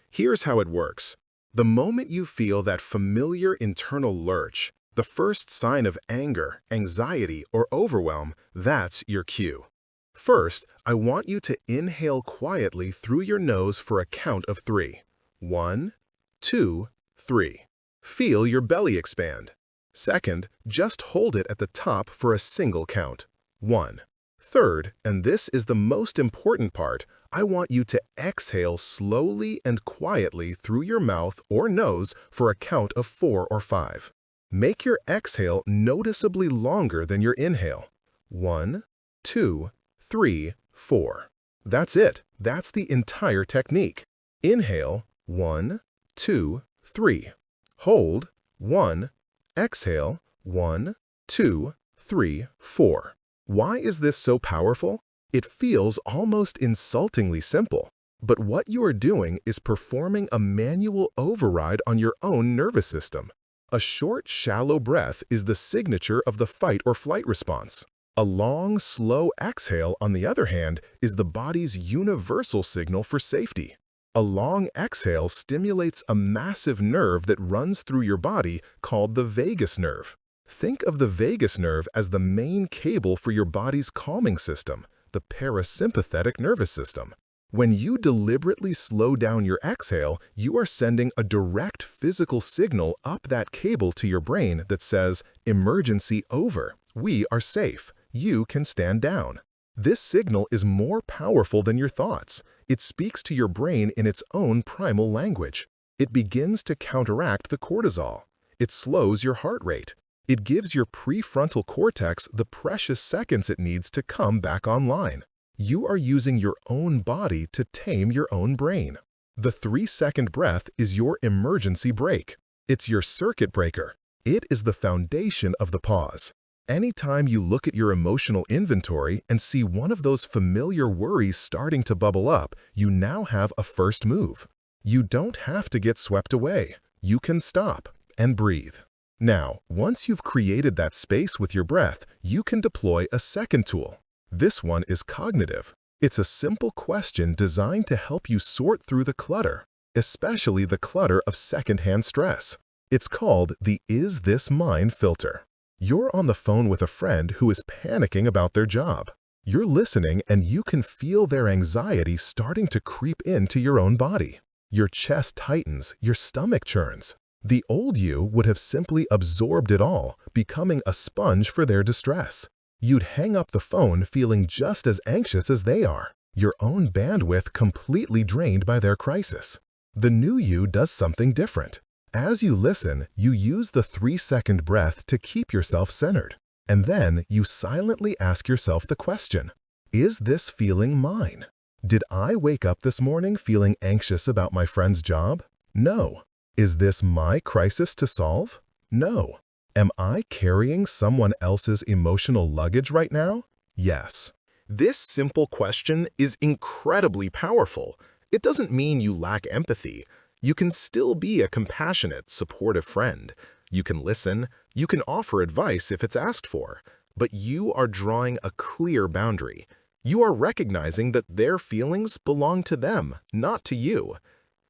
Here's how it works. The moment you feel that familiar internal lurch, the first sign of anger, anxiety, or overwhelm, that's your cue. First, I want you to inhale quietly through your nose for a count of 3. 1, 2, 3. Feel your belly expand. Second, just hold it at the top for a single count. 1. Third, and this is the most important part, I want you to exhale slowly and quietly through your mouth or nose for a count of 4 or 5. Make your exhale noticeably longer than your inhale. 1, 2, 3, 4. That's it. That's the entire technique. Inhale, 1, 2, 3. Hold, 1. Exhale, 1, 2, 3, 4. Why is this so powerful? It feels almost insultingly simple, but what you are doing is performing a manual override on your own nervous system. A short, shallow breath is the signature of the fight or flight response. A long, slow exhale, on the other hand, is the body's universal signal for safety. A long exhale stimulates a massive nerve that runs through your body called the vagus nerve. Think of the vagus nerve as the main cable for your body's calming system, the parasympathetic nervous system. When you deliberately slow down your exhale, you are sending a direct physical signal up that cable to your brain that says, "Emergency over. We are safe. You can stand down." This signal is more powerful than your thoughts. It speaks to your brain in its own primal language. It begins to counteract the cortisol. It slows your heart rate. It gives your prefrontal cortex the precious seconds it needs to come back online. You are using your own body to tame your own brain. The 3-second breath is your emergency brake. It's your circuit breaker. It is the foundation of the pause. Anytime you look at your emotional inventory and see one of those familiar worries starting to bubble up, you now have a first move. You don't have to get swept away. You can stop and breathe. Now, once you've created that space with your breath, you can deploy a second tool. This one is cognitive. It's a simple question designed to help you sort through the clutter, especially the clutter of secondhand stress. It's called the "Is this mine?" filter. You're on the phone with a friend who is panicking about their job. You're listening and you can feel their anxiety starting to creep into your own body. Your chest tightens, your stomach churns. The old you would have simply absorbed it all, becoming a sponge for their distress. You'd hang up the phone feeling just as anxious as they are, your own bandwidth completely drained by their crisis. The new you does something different. As you listen, you use the 3-second breath to keep yourself centered. And then you silently ask yourself the question, is this feeling mine? Did I wake up this morning feeling anxious about my friend's job? No. Is this my crisis to solve? No. Am I carrying someone else's emotional luggage right now? Yes. This simple question is incredibly powerful. It doesn't mean you lack empathy. You can still be a compassionate, supportive friend. You can listen, you can offer advice if it's asked for, but you are drawing a clear boundary. You are recognizing that their feelings belong to them, not to you.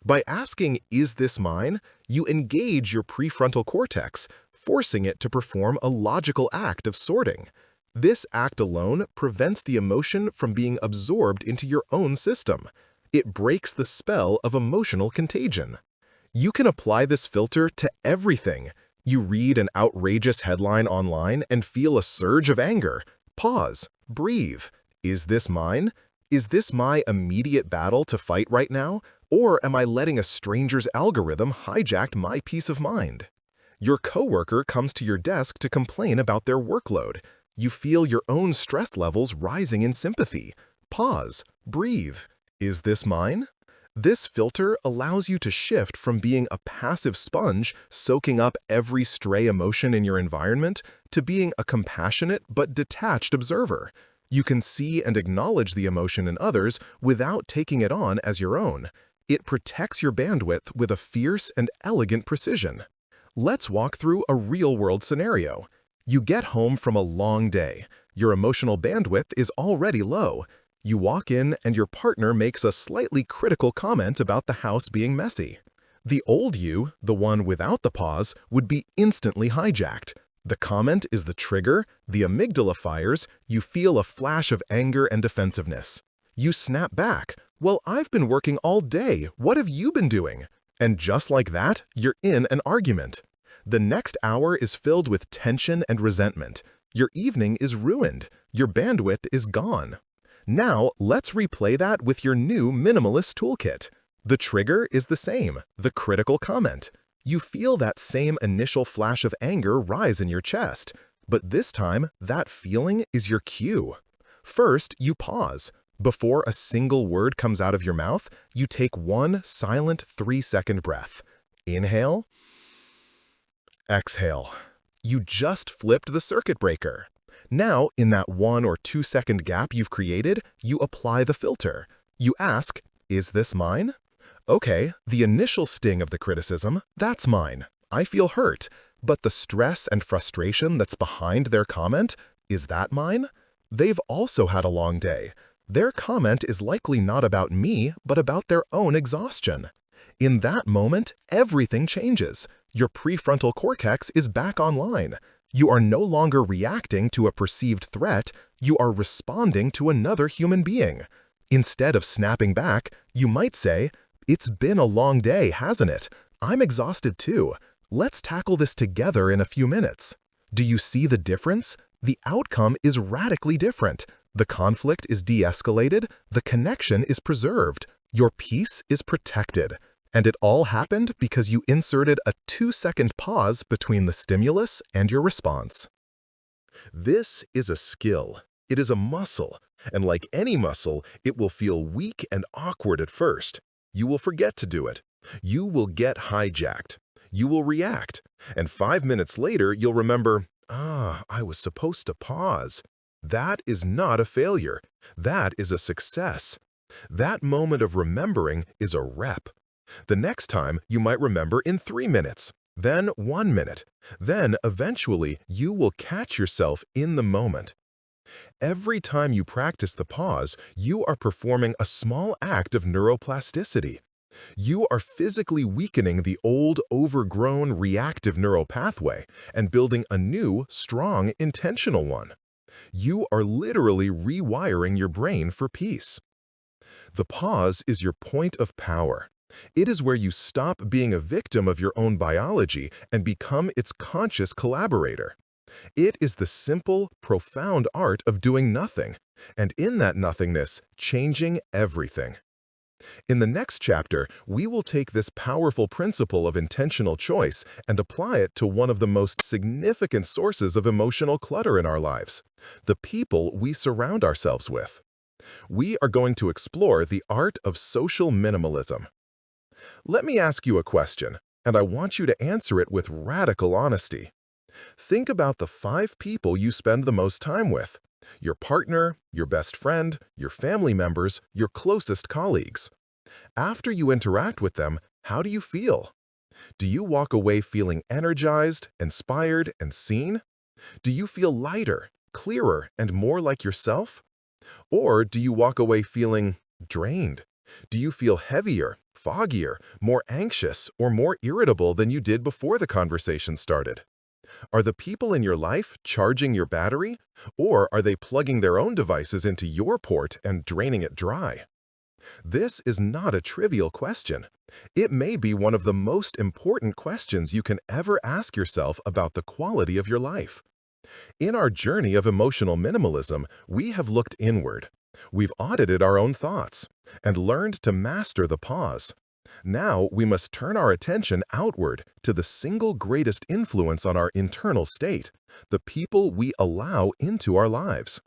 By asking, "Is this mine?" you engage your prefrontal cortex, forcing it to perform a logical act of sorting. This act alone prevents the emotion from being absorbed into your own system. It breaks the spell of emotional contagion. You can apply this filter to everything. You read an outrageous headline online and feel a surge of anger. Pause. Breathe. Is this mine? Is this my immediate battle to fight right now? Or am I letting a stranger's algorithm hijack my peace of mind? Your coworker comes to your desk to complain about their workload. You feel your own stress levels rising in sympathy. Pause. Breathe. Is this mine? This filter allows you to shift from being a passive sponge soaking up every stray emotion in your environment to being a compassionate but detached observer. You can see and acknowledge the emotion in others without taking it on as your own. It protects your bandwidth with a fierce and elegant precision. Let's walk through a real-world scenario. You get home from a long day. Your emotional bandwidth is already low. You walk in and your partner makes a slightly critical comment about the house being messy. The old you, the one without the pause, would be instantly hijacked. The comment is the trigger, the amygdala fires, you feel a flash of anger and defensiveness. You snap back. "Well, I've been working all day. What have you been doing?" And just like that, you're in an argument. The next hour is filled with tension and resentment. Your evening is ruined. Your bandwidth is gone. Now, let's replay that with your new minimalist toolkit. The trigger is the same, the critical comment. You feel that same initial flash of anger rise in your chest, but this time, that feeling is your cue. First, you pause. Before a single word comes out of your mouth, you take one silent 3-second breath. Inhale. Exhale. You just flipped the circuit breaker. Now, in that 1 or 2-second gap you've created, you apply the filter. You ask, is this mine? Okay, the initial sting of the criticism, that's mine. I feel hurt. But the stress and frustration that's behind their comment, is that mine? They've also had a long day. Their comment is likely not about me, but about their own exhaustion. In that moment, everything changes. Your prefrontal cortex is back online. You are no longer reacting to a perceived threat, you are responding to another human being. Instead of snapping back, you might say, "It's been a long day, hasn't it? I'm exhausted too. Let's tackle this together in a few minutes." Do you see the difference? The outcome is radically different. The conflict is de-escalated, the connection is preserved, your peace is protected. And it all happened because you inserted a 2-second pause between the stimulus and your response. This is a skill. It is a muscle. And like any muscle, it will feel weak and awkward at first. You will forget to do it. You will get hijacked. You will react. And 5 minutes later, you'll remember, I was supposed to pause. That is not a failure. That is a success. That moment of remembering is a rep. The next time, you might remember in 3 minutes, then 1 minute. Then, eventually, you will catch yourself in the moment. Every time you practice the pause, you are performing a small act of neuroplasticity. You are physically weakening the old, overgrown, reactive neural pathway and building a new, strong, intentional one. You are literally rewiring your brain for peace. The pause is your point of power. It is where you stop being a victim of your own biology and become its conscious collaborator. It is the simple, profound art of doing nothing, and in that nothingness, changing everything. In the next chapter, we will take this powerful principle of intentional choice and apply it to one of the most significant sources of emotional clutter in our lives, the people we surround ourselves with. We are going to explore the art of social minimalism. Let me ask you a question, and I want you to answer it with radical honesty. Think about the 5 people you spend the most time with: your partner, your best friend, your family members, your closest colleagues. After you interact with them, how do you feel? Do you walk away feeling energized, inspired, and seen? Do you feel lighter, clearer, and more like yourself? Or do you walk away feeling drained? Do you feel heavier, foggier, more anxious, or more irritable than you did before the conversation started? Are the people in your life charging your battery, or are they plugging their own devices into your port and draining it dry? This is not a trivial question. It may be one of the most important questions you can ever ask yourself about the quality of your life. In our journey of emotional minimalism, we have looked inward. We've audited our own thoughts and learned to master the pause. Now we must turn our attention outward to the single greatest influence on our internal state, the people we allow into our lives.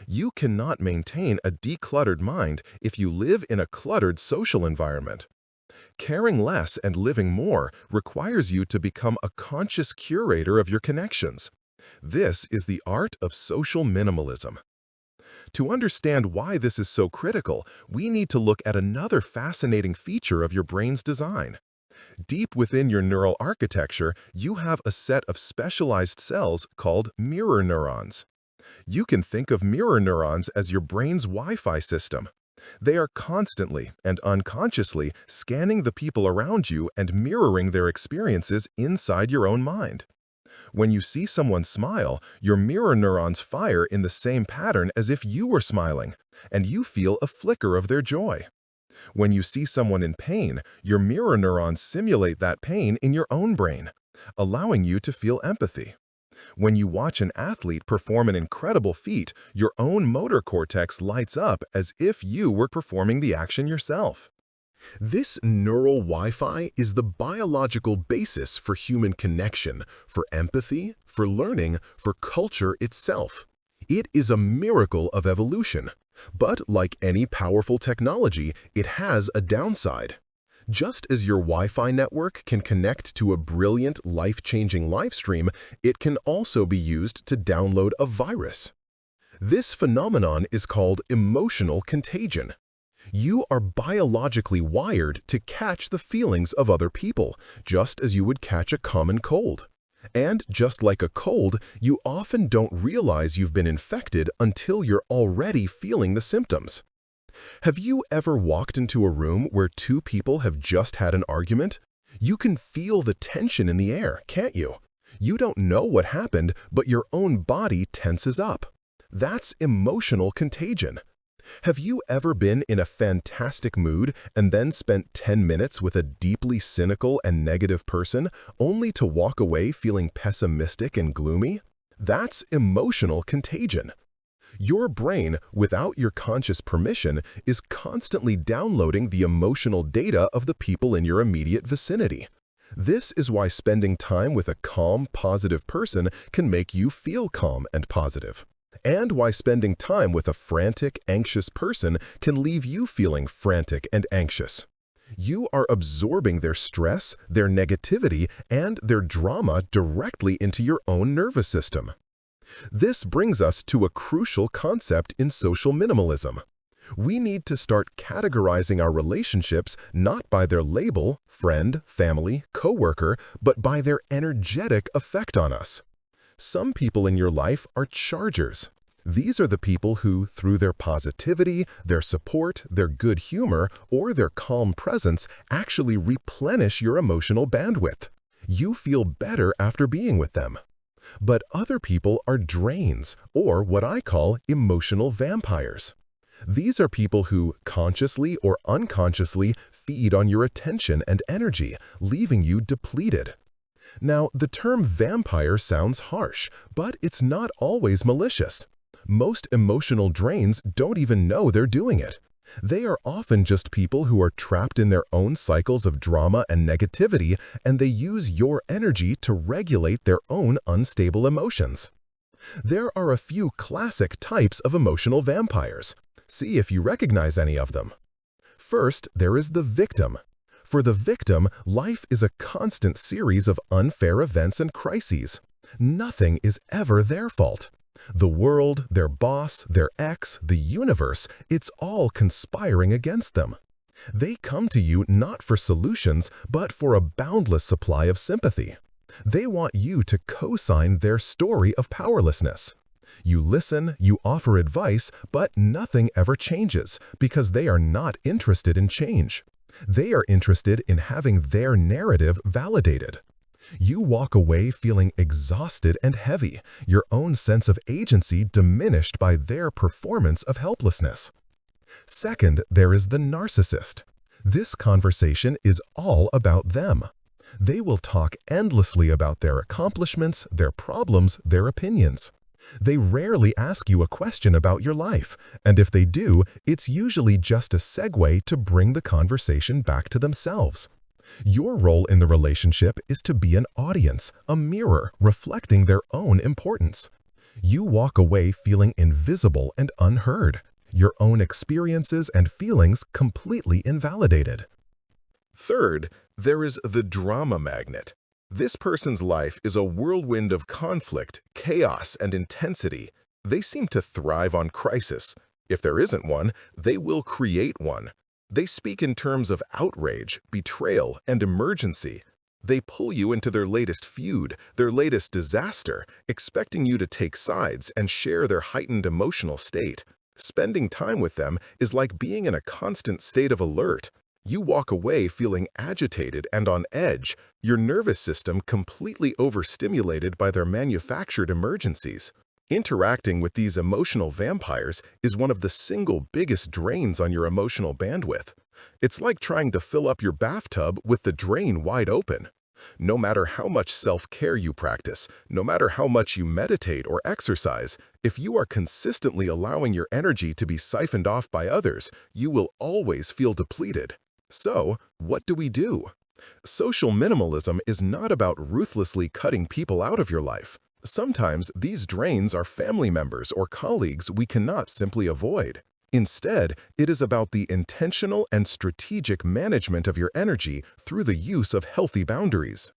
You cannot maintain a decluttered mind if you live in a cluttered social environment. Caring less and living more requires you to become a conscious curator of your connections. This is the art of social minimalism. To understand why this is so critical, we need to look at another fascinating feature of your brain's design. Deep within your neural architecture, you have a set of specialized cells called mirror neurons. You can think of mirror neurons as your brain's Wi-Fi system. They are constantly and unconsciously scanning the people around you and mirroring their experiences inside your own mind. When you see someone smile, your mirror neurons fire in the same pattern as if you were smiling, and you feel a flicker of their joy. When you see someone in pain, your mirror neurons simulate that pain in your own brain. allowing you to feel empathy. When you watch an athlete perform an incredible feat, your own motor cortex lights up as if you were performing the action yourself. This neural Wi-Fi is the biological basis for human connection, for empathy, for learning, for culture itself. It is a miracle of evolution. But like any powerful technology, it has a downside. Just as your Wi-Fi network can connect to a brilliant, life-changing live stream, it can also be used to download a virus. This phenomenon is called emotional contagion. You are biologically wired to catch the feelings of other people, just as you would catch a common cold. And just like a cold, you often don't realize you've been infected until you're already feeling the symptoms. Have you ever walked into a room where two people have just had an argument? You can feel the tension in the air, can't you? You don't know what happened, but your own body tenses up. That's emotional contagion. Have you ever been in a fantastic mood and then spent 10 minutes with a deeply cynical and negative person, only to walk away feeling pessimistic and gloomy? That's emotional contagion. Your brain, without your conscious permission, is constantly downloading the emotional data of the people in your immediate vicinity. This is why spending time with a calm, positive person can make you feel calm and positive. And why spending time with a frantic, anxious person can leave you feeling frantic and anxious. You are absorbing their stress, their negativity, and their drama directly into your own nervous system. This brings us to a crucial concept in social minimalism. We need to start categorizing our relationships not by their label, friend, family, coworker, but by their energetic effect on us. Some people in your life are chargers. These are the people who, through their positivity, their support, their good humor, or their calm presence, actually replenish your emotional bandwidth. You feel better after being with them. But other people are drains, or what I call emotional vampires. These are people who, consciously or unconsciously, feed on your attention and energy, leaving you depleted. Now, the term vampire sounds harsh, but it's not always malicious. Most emotional drains don't even know they're doing it. They are often just people who are trapped in their own cycles of drama and negativity, and they use your energy to regulate their own unstable emotions. There are a few classic types of emotional vampires. See if you recognize any of them. First, there is the victim. For the victim, life is a constant series of unfair events and crises. Nothing is ever their fault. The world, their boss, their ex, the universe, it's all conspiring against them. They come to you not for solutions, but for a boundless supply of sympathy. They want you to co-sign their story of powerlessness. You listen, you offer advice, but nothing ever changes because they are not interested in change. They are interested in having their narrative validated. You walk away feeling exhausted and heavy, your own sense of agency diminished by their performance of helplessness. Second, there is the narcissist. This conversation is all about them. They will talk endlessly about their accomplishments, their problems, their opinions. They rarely ask you a question about your life, and if they do, it's usually just a segue to bring the conversation back to themselves. Your role in the relationship is to be an audience, a mirror reflecting their own importance. You walk away feeling invisible and unheard, your own experiences and feelings completely invalidated. Third, there is the drama magnet. This person's life is a whirlwind of conflict, chaos, and intensity. They seem to thrive on crisis. If there isn't one, they will create one. They speak in terms of outrage, betrayal, and emergency. They pull you into their latest feud, their latest disaster, expecting you to take sides and share their heightened emotional state. Spending time with them is like being in a constant state of alert. You walk away feeling agitated and on edge, your nervous system completely overstimulated by their manufactured emergencies. Interacting with these emotional vampires is one of the single biggest drains on your emotional bandwidth. It's like trying to fill up your bathtub with the drain wide open. No matter how much self-care you practice, no matter how much you meditate or exercise, if you are consistently allowing your energy to be siphoned off by others, you will always feel depleted. So, what do we do? Social minimalism is not about ruthlessly cutting people out of your life. Sometimes these drains are family members or colleagues we cannot simply avoid. Instead, it is about the intentional and strategic management of your energy through the use of healthy boundaries.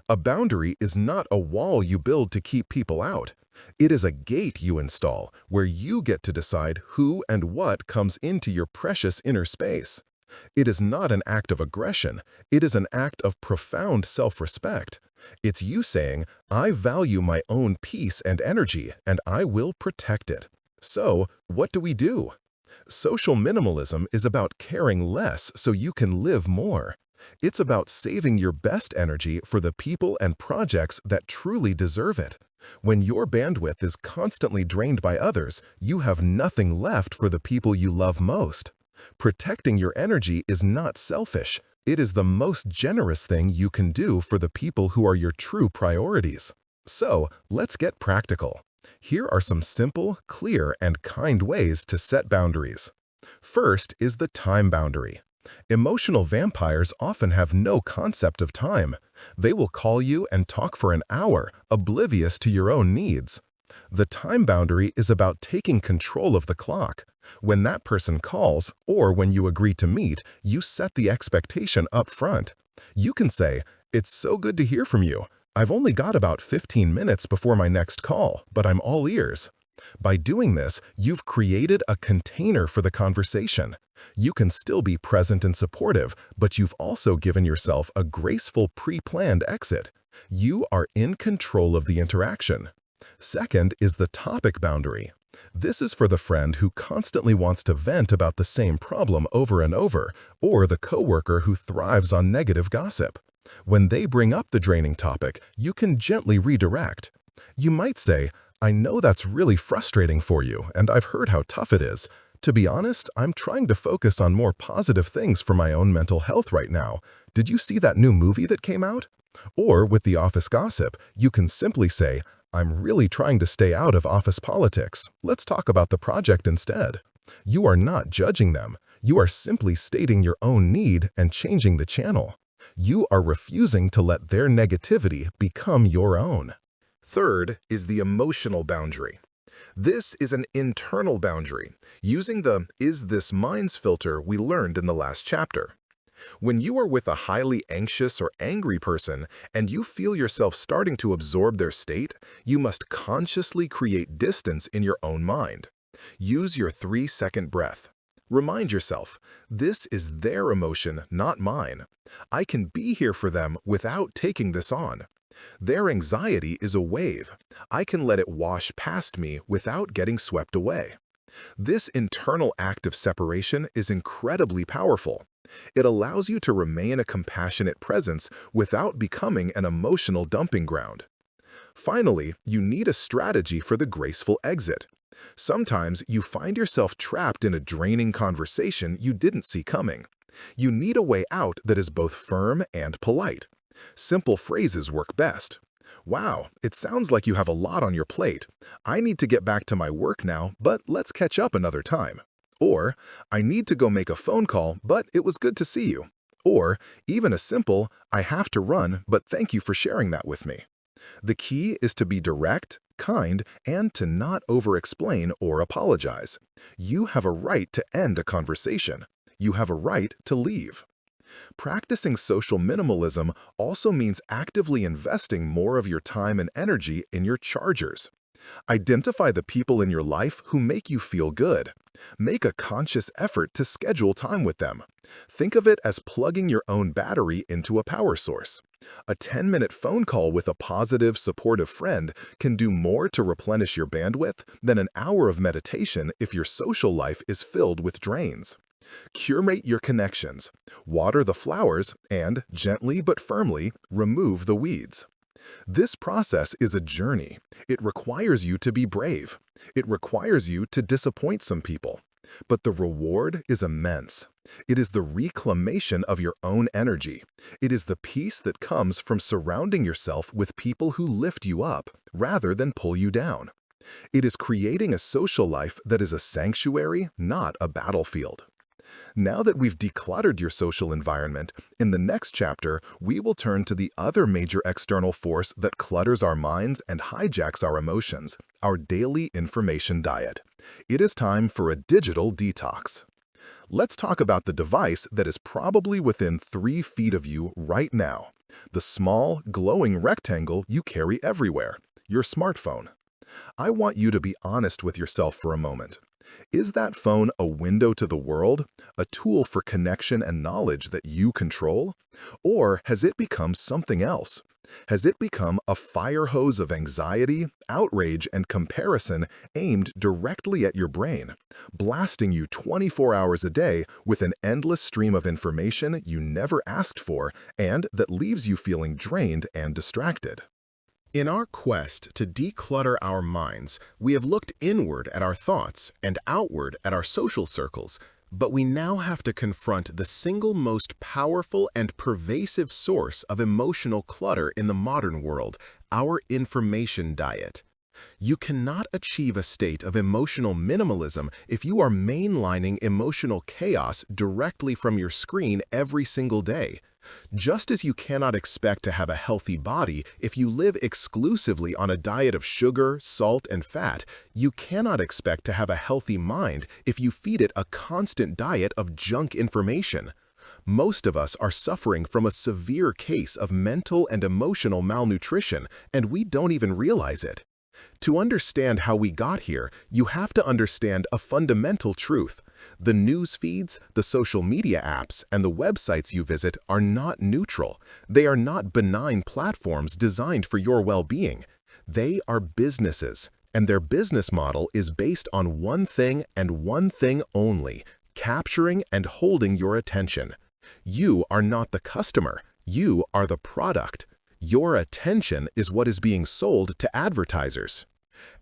A boundary is not a wall you build to keep people out. It is a gate you install where you get to decide who and what comes into your precious inner space. It is not an act of aggression, it is an act of profound self-respect. It's you saying, I value my own peace and energy, and I will protect it. So, what do we do? Social minimalism is about caring less so you can live more. It's about saving your best energy for the people and projects that truly deserve it. When your bandwidth is constantly drained by others, you have nothing left for the people you love most. Protecting your energy is not selfish. It is the most generous thing you can do for the people who are your true priorities. So, let's get practical. Here are some simple, clear, and kind ways to set boundaries. First is the time boundary. Emotional vampires often have no concept of time. They will call you and talk for an hour, oblivious to your own needs. The time boundary is about taking control of the clock. When that person calls, or when you agree to meet, you set the expectation up front. You can say, "It's so good to hear from you. I've only got about 15 minutes before my next call, but I'm all ears." By doing this, you've created a container for the conversation. You can still be present and supportive, but you've also given yourself a graceful pre-planned exit. You are in control of the interaction. Second is the topic boundary. This is for the friend who constantly wants to vent about the same problem over and over, or the coworker who thrives on negative gossip. When they bring up the draining topic, you can gently redirect. You might say, "I know that's really frustrating for you, and I've heard how tough it is. To be honest, I'm trying to focus on more positive things for my own mental health right now. Did you see that new movie that came out?" Or with the office gossip, you can simply say, "I'm really trying to stay out of office politics. Let's talk about the project instead." You are not judging them. You are simply stating your own need and changing the channel. You are refusing to let their negativity become your own. Third is the emotional boundary. This is an internal boundary, using the "is this mine's" filter we learned in the last chapter. When you are with a highly anxious or angry person and you feel yourself starting to absorb their state, you must consciously create distance in your own mind. Use your 3-second breath. Remind yourself, this is their emotion, not mine. I can be here for them without taking this on. Their anxiety is a wave. I can let it wash past me without getting swept away. This internal act of separation is incredibly powerful. It allows you to remain a compassionate presence without becoming an emotional dumping ground. Finally, you need a strategy for the graceful exit. Sometimes you find yourself trapped in a draining conversation you didn't see coming. You need a way out that is both firm and polite. Simple phrases work best. "Wow, it sounds like you have a lot on your plate. I need to get back to my work now, but let's catch up another time." Or, "I need to go make a phone call, but it was good to see you." Or, even a simple, "I have to run, but thank you for sharing that with me." The key is to be direct, kind, and to not over-explain or apologize. You have a right to end a conversation. You have a right to leave. Practicing social minimalism also means actively investing more of your time and energy in your chargers. Identify the people in your life who make you feel good. Make a conscious effort to schedule time with them. Think of it as plugging your own battery into a power source. A 10-minute phone call with a positive, supportive friend can do more to replenish your bandwidth than an hour of meditation if your social life is filled with drains. Curate your connections, water the flowers, and, gently but firmly, remove the weeds. This process is a journey. It requires you to be brave. It requires you to disappoint some people. But the reward is immense. It is the reclamation of your own energy. It is the peace that comes from surrounding yourself with people who lift you up rather than pull you down. It is creating a social life that is a sanctuary, not a battlefield. Now that we've decluttered your social environment, in the next chapter, we will turn to the other major external force that clutters our minds and hijacks our emotions, our daily information diet. It is time for a digital detox. Let's talk about the device that is probably within 3 feet of you right now. The small, glowing rectangle you carry everywhere, your smartphone. I want you to be honest with yourself for a moment. Is that phone a window to the world, a tool for connection and knowledge that you control? Or has it become something else? Has it become a fire hose of anxiety, outrage, and comparison aimed directly at your brain, blasting you 24 hours a day with an endless stream of information you never asked for and that leaves you feeling drained and distracted? In our quest to declutter our minds, we have looked inward at our thoughts and outward at our social circles, but we now have to confront the single most powerful and pervasive source of emotional clutter in the modern world, our information diet. You cannot achieve a state of emotional minimalism if you are mainlining emotional chaos directly from your screen every single day. Just as you cannot expect to have a healthy body if you live exclusively on a diet of sugar, salt, and fat, you cannot expect to have a healthy mind if you feed it a constant diet of junk information. Most of us are suffering from a severe case of mental and emotional malnutrition, and we don't even realize it. To understand how we got here, you have to understand a fundamental truth. The news feeds, the social media apps, and the websites you visit are not neutral. They are not benign platforms designed for your well-being. They are businesses, and their business model is based on one thing and one thing only: capturing and holding your attention. You are not the customer. You are the product. Your attention is what is being sold to advertisers.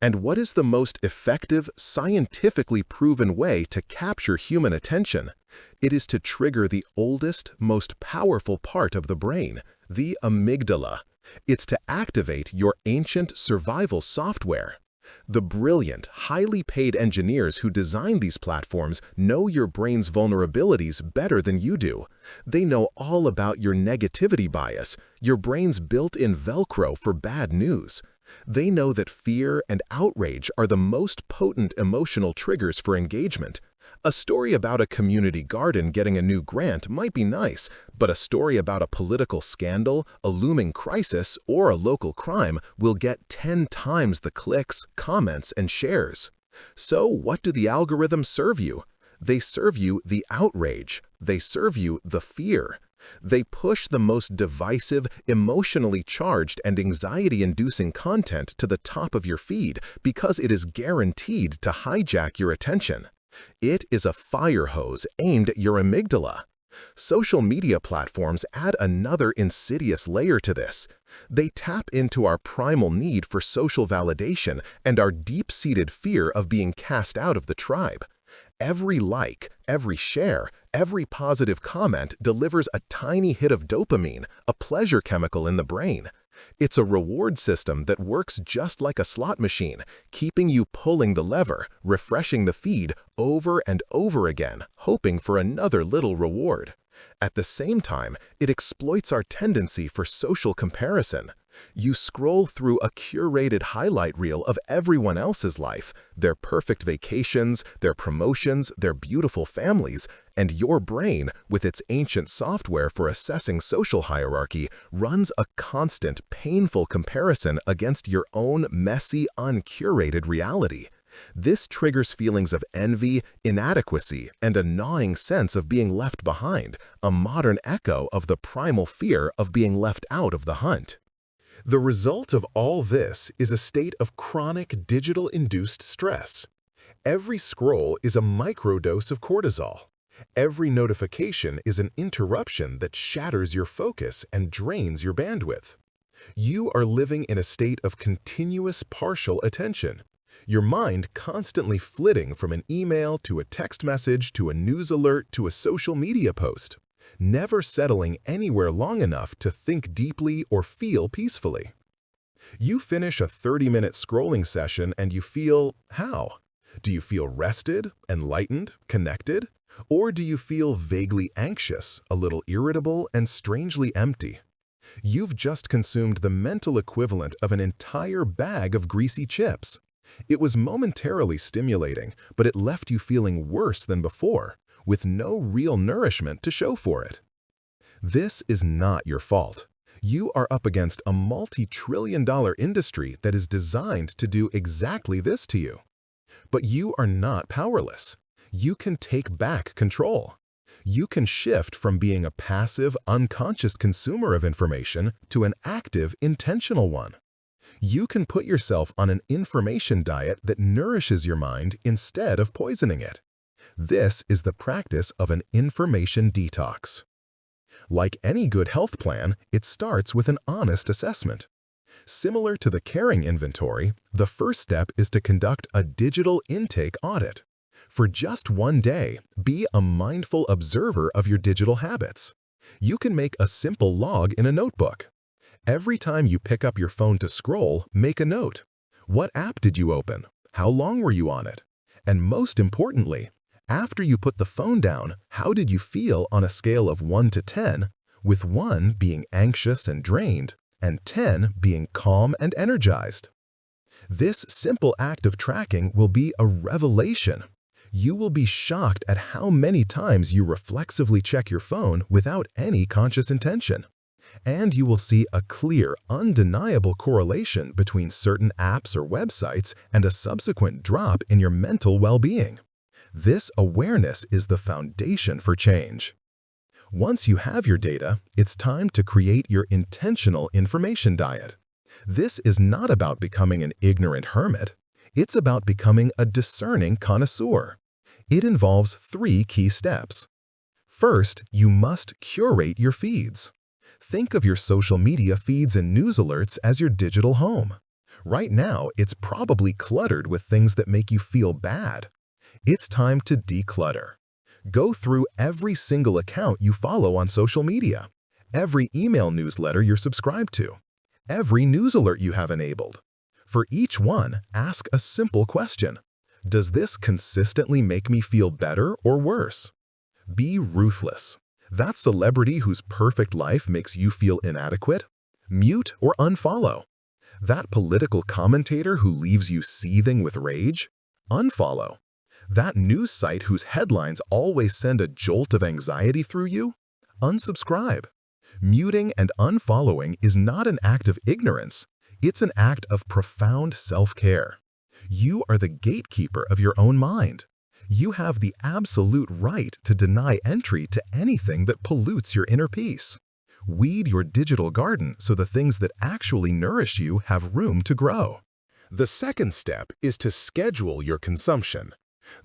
And what is the most effective, scientifically proven way to capture human attention? It is to trigger the oldest, most powerful part of the brain, the amygdala. It's to activate your ancient survival software. The brilliant, highly paid engineers who design these platforms know your brain's vulnerabilities better than you do. They know all about your negativity bias, your brain's built-in Velcro for bad news. They know that fear and outrage are the most potent emotional triggers for engagement. A story about a community garden getting a new grant might be nice, but a story about a political scandal, a looming crisis, or a local crime will get 10 times the clicks, comments, and shares. So what do the algorithms serve you? They serve you the outrage. They serve you the fear. They push the most divisive, emotionally charged, and anxiety-inducing content to the top of your feed because it is guaranteed to hijack your attention. It is a fire hose aimed at your amygdala. Social media platforms add another insidious layer to this. They tap into our primal need for social validation and our deep-seated fear of being cast out of the tribe. Every like, every share, every positive comment delivers a tiny hit of dopamine, a pleasure chemical in the brain. It's a reward system that works just like a slot machine, keeping you pulling the lever, refreshing the feed over and over again, hoping for another little reward. At the same time, it exploits our tendency for social comparison. You scroll through a curated highlight reel of everyone else's life, their perfect vacations, their promotions, their beautiful families, and your brain, with its ancient software for assessing social hierarchy, runs a constant, painful comparison against your own messy, uncurated reality. This triggers feelings of envy, inadequacy, and a gnawing sense of being left behind, a modern echo of the primal fear of being left out of the hunt. The result of all this is a state of chronic digital-induced stress. Every scroll is a microdose of cortisol. Every notification is an interruption that shatters your focus and drains your bandwidth. You are living in a state of continuous partial attention. Your mind constantly flitting from an email to a text message to a news alert to a social media post, never settling anywhere long enough to think deeply or feel peacefully. You finish a 30-minute scrolling session and you feel how? Do you feel rested, enlightened, connected? Or do you feel vaguely anxious, a little irritable, and strangely empty? You've just consumed the mental equivalent of an entire bag of greasy chips. It was momentarily stimulating, but it left you feeling worse than before, with no real nourishment to show for it. This is not your fault. You are up against a multi-trillion-dollar industry that is designed to do exactly this to you. But you are not powerless. You can take back control. You can shift from being a passive, unconscious consumer of information to an active, intentional one. You can put yourself on an information diet that nourishes your mind instead of poisoning it. This is the practice of an information detox. Like any good health plan, it starts with an honest assessment. Similar to the caring inventory, the first step is to conduct a digital intake audit. For just one day, be a mindful observer of your digital habits. You can make a simple log in a notebook. Every time you pick up your phone to scroll, make a note. What app did you open? How long were you on it? And most importantly, after you put the phone down, how did you feel on a scale of 1 to 10, with 1 being anxious and drained, and 10 being calm and energized? This simple act of tracking will be a revelation. You will be shocked at how many times you reflexively check your phone without any conscious intention. And you will see a clear, undeniable correlation between certain apps or websites and a subsequent drop in your mental well-being. This awareness is the foundation for change. Once you have your data, it's time to create your intentional information diet. This is not about becoming an ignorant hermit. It's about becoming a discerning connoisseur. It involves 3 key steps. First, you must curate your feeds. Think of your social media feeds and news alerts as your digital home. Right now, it's probably cluttered with things that make you feel bad. It's time to declutter. Go through every single account you follow on social media, every email newsletter you're subscribed to, every news alert you have enabled. For each one, ask a simple question. Does this consistently make me feel better or worse? Be ruthless. That celebrity whose perfect life makes you feel inadequate? Mute or unfollow. That political commentator who leaves you seething with rage? Unfollow. That news site whose headlines always send a jolt of anxiety through you? Unsubscribe. Muting and unfollowing is not an act of ignorance. It's an act of profound self-care. You are the gatekeeper of your own mind. You have the absolute right to deny entry to anything that pollutes your inner peace. Weed your digital garden so the things that actually nourish you have room to grow. The second step is to schedule your consumption.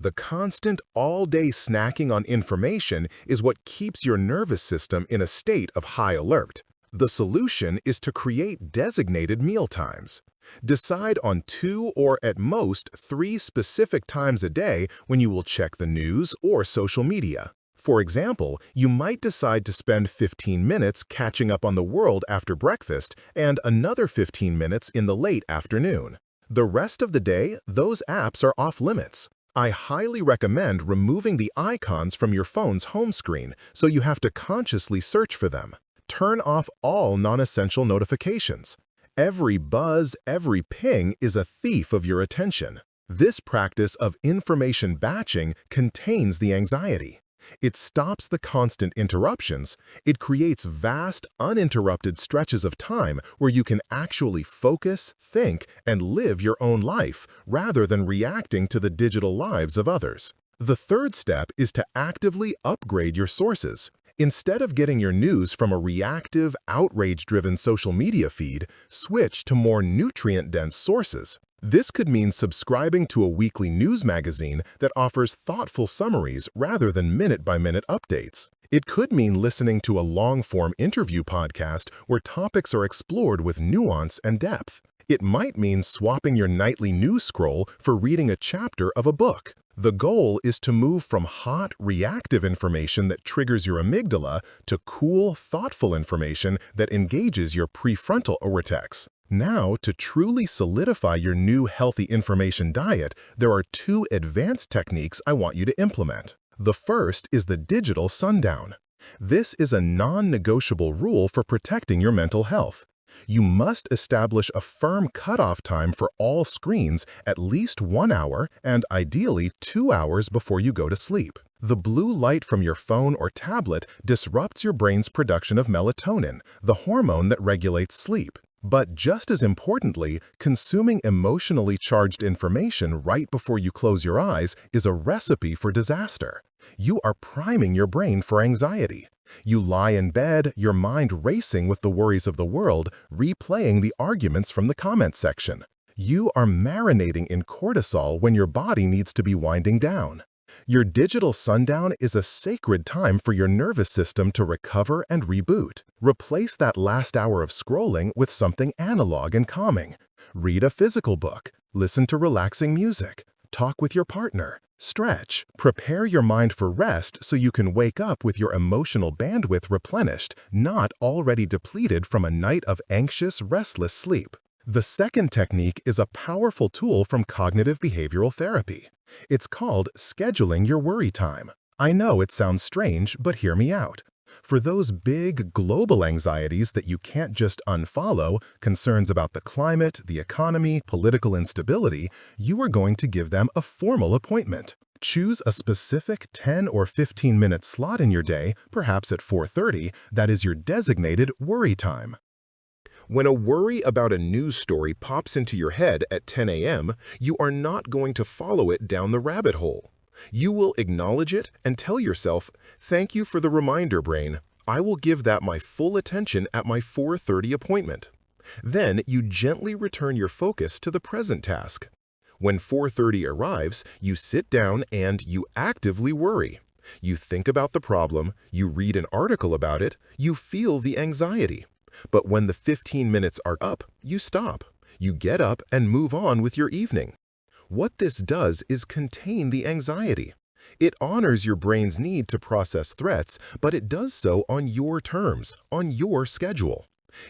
The constant all-day snacking on information is what keeps your nervous system in a state of high alert. The solution is to create designated meal times. Decide on 2 or at most 3 specific times a day when you will check the news or social media. For example, you might decide to spend 15 minutes catching up on the world after breakfast and another 15 minutes in the late afternoon. The rest of the day, those apps are off limits. I highly recommend removing the icons from your phone's home screen so you have to consciously search for them. Turn off all non-essential notifications. Every buzz, every ping is a thief of your attention. This practice of information batching contains the anxiety. It stops the constant interruptions. It creates vast, uninterrupted stretches of time where you can actually focus, think, and live your own life rather than reacting to the digital lives of others. The third step is to actively upgrade your sources. Instead of getting your news from a reactive, outrage-driven social media feed, switch to more nutrient-dense sources. This could mean subscribing to a weekly news magazine that offers thoughtful summaries rather than minute-by-minute updates. It could mean listening to a long-form interview podcast where topics are explored with nuance and depth. It might mean swapping your nightly news scroll for reading a chapter of a book. The goal is to move from hot, reactive information that triggers your amygdala to cool, thoughtful information that engages your prefrontal cortex. Now, to truly solidify your new healthy information diet, there are two advanced techniques I want you to implement. The first is the digital sundown. This is a non-negotiable rule for protecting your mental health. You must establish a firm cutoff time for all screens at least 1 hour and ideally 2 hours before you go to sleep. The blue light from your phone or tablet disrupts your brain's production of melatonin, the hormone that regulates sleep. But just as importantly, consuming emotionally charged information right before you close your eyes is a recipe for disaster. You are priming your brain for anxiety. You lie in bed, your mind racing with the worries of the world, replaying the arguments from the comments section. You are marinating in cortisol when your body needs to be winding down. Your digital sundown is a sacred time for your nervous system to recover and reboot. Replace that last hour of scrolling with something analog and calming. Read a physical book, listen to relaxing music, talk with your partner, stretch. Prepare your mind for rest so you can wake up with your emotional bandwidth replenished, not already depleted from a night of anxious, restless sleep. The second technique is a powerful tool from cognitive behavioral therapy. It's called scheduling your worry time. I know it sounds strange, but hear me out. For those big global anxieties that you can't just unfollow, concerns about the climate, the economy, political instability, you are going to give them a formal appointment. Choose a specific 10 or 15-minute slot in your day, perhaps at 4:30, that is your designated worry time. When a worry about a news story pops into your head at 10 a.m., you are not going to follow it down the rabbit hole. You will acknowledge it and tell yourself, "Thank you for the reminder, brain. I will give that my full attention at my 4:30 appointment." Then you gently return your focus to the present task. When 4:30 arrives, you sit down and you actively worry. You think about the problem, you read an article about it, you feel the anxiety. But when the 15 minutes are up, you stop. You get up and move on with your evening. What this does is contain the anxiety. It honors your brain's need to process threats, but it does so on your terms, on your schedule.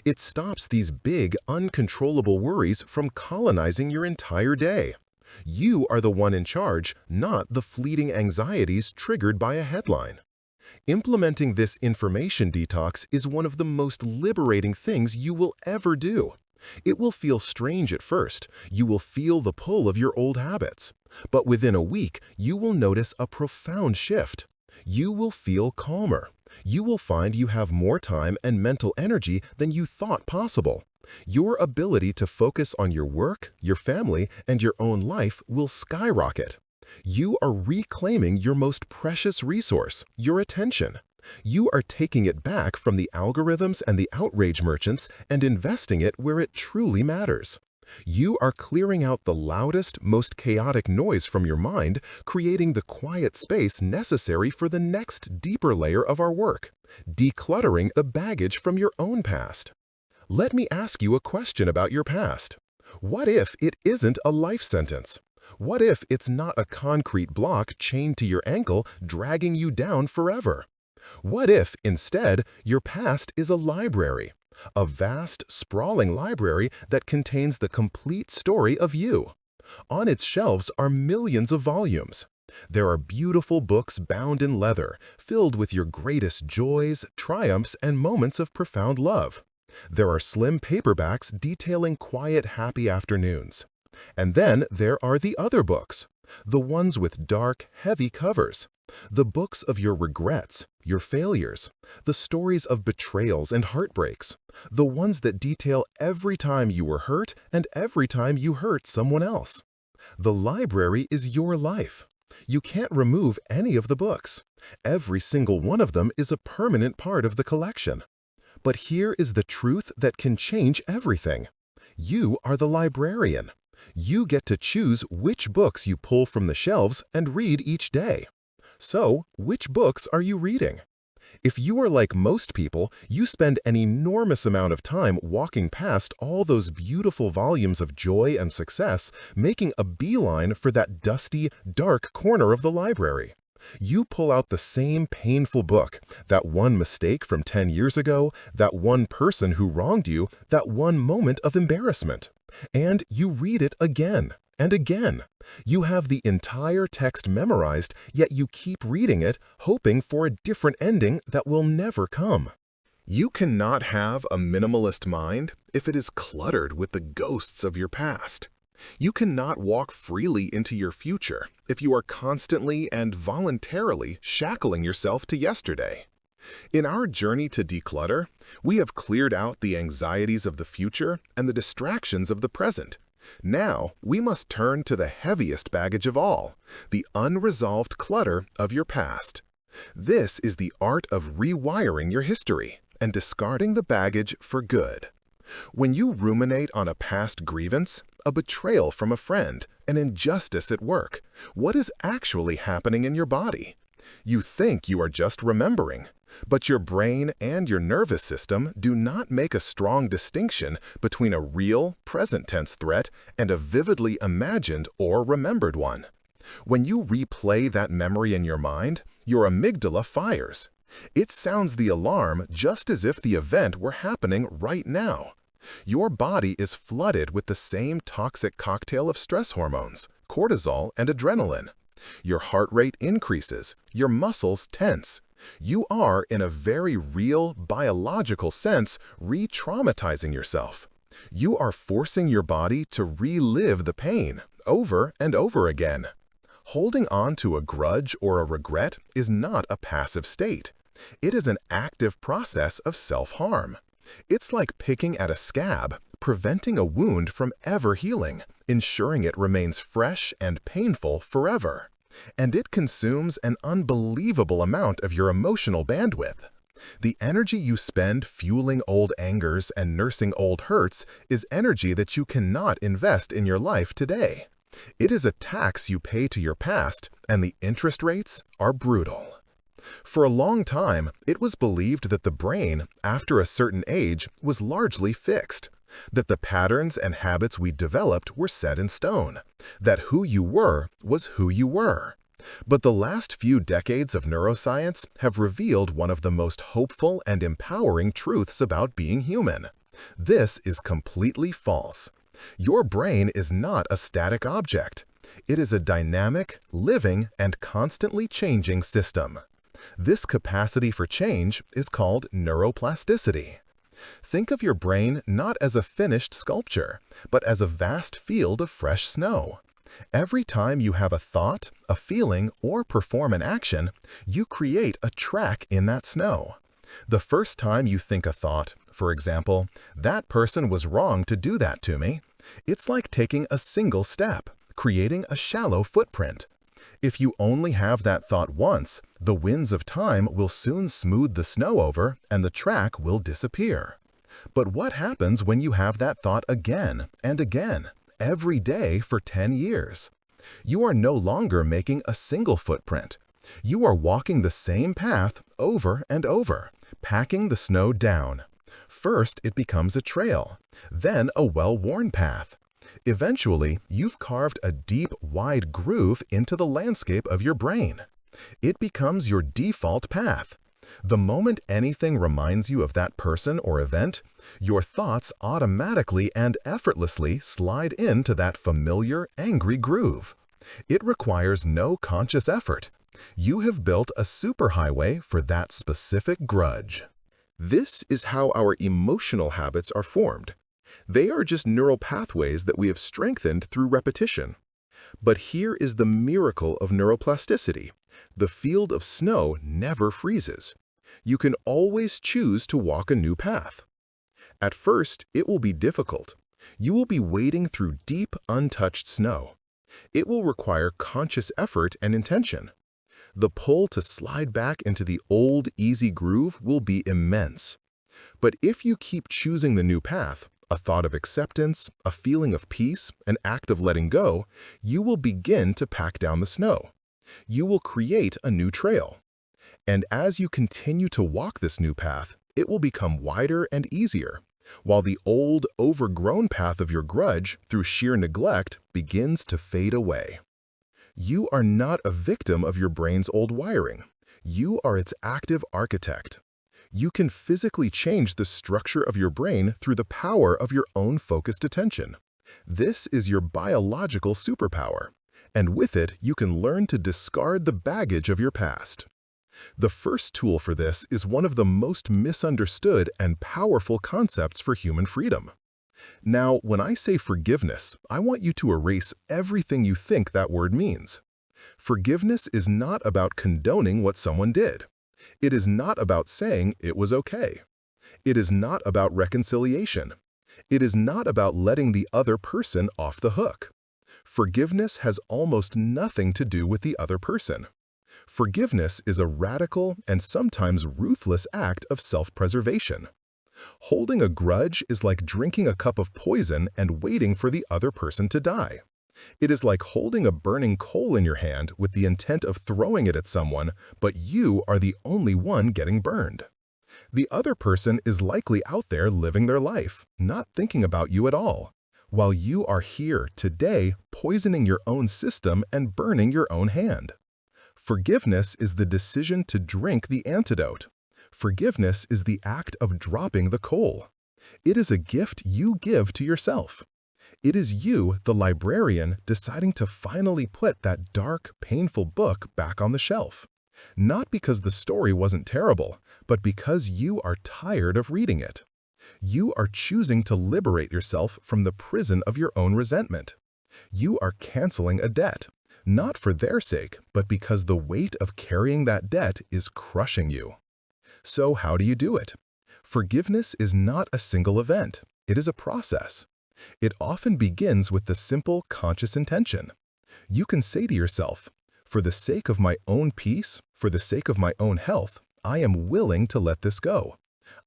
It stops these big, uncontrollable worries from colonizing your entire day. You are the one in charge, not the fleeting anxieties triggered by a headline. Implementing this information detox is one of the most liberating things you will ever do. It will feel strange at first. You will feel the pull of your old habits. But within a week, you will notice a profound shift. You will feel calmer. You will find you have more time and mental energy than you thought possible. Your ability to focus on your work, your family, and your own life will skyrocket. You are reclaiming your most precious resource, your attention. You are taking it back from the algorithms and the outrage merchants and investing it where it truly matters. You are clearing out the loudest, most chaotic noise from your mind, creating the quiet space necessary for the next deeper layer of our work, decluttering the baggage from your own past. Let me ask you a question about your past. What if it isn't a life sentence? What if it's not a concrete block chained to your ankle, dragging you down forever? What if, instead, your past is a library? A vast, sprawling library that contains the complete story of you. On its shelves are millions of volumes. There are beautiful books bound in leather, filled with your greatest joys, triumphs, and moments of profound love. There are slim paperbacks detailing quiet, happy afternoons. And then there are the other books, the ones with dark, heavy covers. The books of your regrets, your failures, the stories of betrayals and heartbreaks, the ones that detail every time you were hurt and every time you hurt someone else. The library is your life. You can't remove any of the books. Every single one of them is a permanent part of the collection. But here is the truth that can change everything. You are the librarian. You get to choose which books you pull from the shelves and read each day. So, which books are you reading? If you are like most people, you spend an enormous amount of time walking past all those beautiful volumes of joy and success, making a beeline for that dusty, dark corner of the library. You pull out the same painful book, that one mistake from 10 years ago, that one person who wronged you, that one moment of embarrassment. And you read it again and again. You have the entire text memorized, yet you keep reading it, hoping for a different ending that will never come. You cannot have a minimalist mind if it is cluttered with the ghosts of your past. You cannot walk freely into your future if you are constantly and voluntarily shackling yourself to yesterday. In our journey to declutter, we have cleared out the anxieties of the future and the distractions of the present. Now, we must turn to the heaviest baggage of all, the unresolved clutter of your past. This is the art of rewiring your history and discarding the baggage for good. When you ruminate on a past grievance, a betrayal from a friend, an injustice at work, what is actually happening in your body? You think you are just remembering, but your brain and your nervous system do not make a strong distinction between a real, present-tense threat and a vividly imagined or remembered one. When you replay that memory in your mind, your amygdala fires. It sounds the alarm just as if the event were happening right now. Your body is flooded with the same toxic cocktail of stress hormones, cortisol and adrenaline. Your heart rate increases, your muscles tense. You are, in a very real, biological sense, re-traumatizing yourself. You are forcing your body to relive the pain over and over again. Holding on to a grudge or a regret is not a passive state. It is an active process of self-harm. It's like picking at a scab, preventing a wound from ever healing, ensuring it remains fresh and painful forever. And it consumes an unbelievable amount of your emotional bandwidth. The energy you spend fueling old angers and nursing old hurts is energy that you cannot invest in your life today. It is a tax you pay to your past, and the interest rates are brutal. For a long time, it was believed that the brain, after a certain age, was largely fixed, that the patterns and habits we developed were set in stone, that who you were was who you were. But the last few decades of neuroscience have revealed one of the most hopeful and empowering truths about being human. This is completely false. Your brain is not a static object. It is a dynamic, living, and constantly changing system. This capacity for change is called neuroplasticity. Think of your brain not as a finished sculpture, but as a vast field of fresh snow. Every time you have a thought, a feeling, or perform an action, you create a track in that snow. The first time you think a thought, for example, "That person was wrong to do that to me," it's like taking a single step, creating a shallow footprint. If you only have that thought once, the winds of time will soon smooth the snow over and the track will disappear. But what happens when you have that thought again and again, every day for 10 years? You are no longer making a single footprint. You are walking the same path over and over, packing the snow down. First, it becomes a trail, then a well-worn path. Eventually, you've carved a deep, wide groove into the landscape of your brain. It becomes your default path. The moment anything reminds you of that person or event, your thoughts automatically and effortlessly slide into that familiar, angry groove. It requires no conscious effort. You have built a superhighway for that specific grudge. This is how our emotional habits are formed. They are just neural pathways that we have strengthened through repetition. But here is the miracle of neuroplasticity. The field of snow never freezes. You can always choose to walk a new path. At first, it will be difficult. You will be wading through deep, untouched snow. It will require conscious effort and intention. The pull to slide back into the old, easy groove will be immense. But if you keep choosing the new path, a thought of acceptance, a feeling of peace, an act of letting go, you will begin to pack down the snow. You will create a new trail. And as you continue to walk this new path, it will become wider and easier, while the old, overgrown path of your grudge, through sheer neglect, begins to fade away. You are not a victim of your brain's old wiring. You are its active architect. You can physically change the structure of your brain through the power of your own focused attention. This is your biological superpower, and with it, you can learn to discard the baggage of your past. The first tool for this is one of the most misunderstood and powerful concepts for human freedom. Now, when I say forgiveness, I want you to erase everything you think that word means. Forgiveness is not about condoning what someone did. It is not about saying it was okay. It is not about reconciliation. It is not about letting the other person off the hook. Forgiveness has almost nothing to do with the other person. Forgiveness is a radical and sometimes ruthless act of self-preservation. Holding a grudge is like drinking a cup of poison and waiting for the other person to die. It is like holding a burning coal in your hand with the intent of throwing it at someone, but you are the only one getting burned. The other person is likely out there living their life, not thinking about you at all, while you are here today poisoning your own system and burning your own hand. Forgiveness is the decision to drink the antidote. Forgiveness is the act of dropping the coal. It is a gift you give to yourself. It is you, the librarian, deciding to finally put that dark, painful book back on the shelf. Not because the story wasn't terrible, but because you are tired of reading it. You are choosing to liberate yourself from the prison of your own resentment. You are canceling a debt, not for their sake, but because the weight of carrying that debt is crushing you. So how do you do it? Forgiveness is not a single event. It is a process. It often begins with the simple, conscious intention. You can say to yourself, for the sake of my own peace, for the sake of my own health, I am willing to let this go.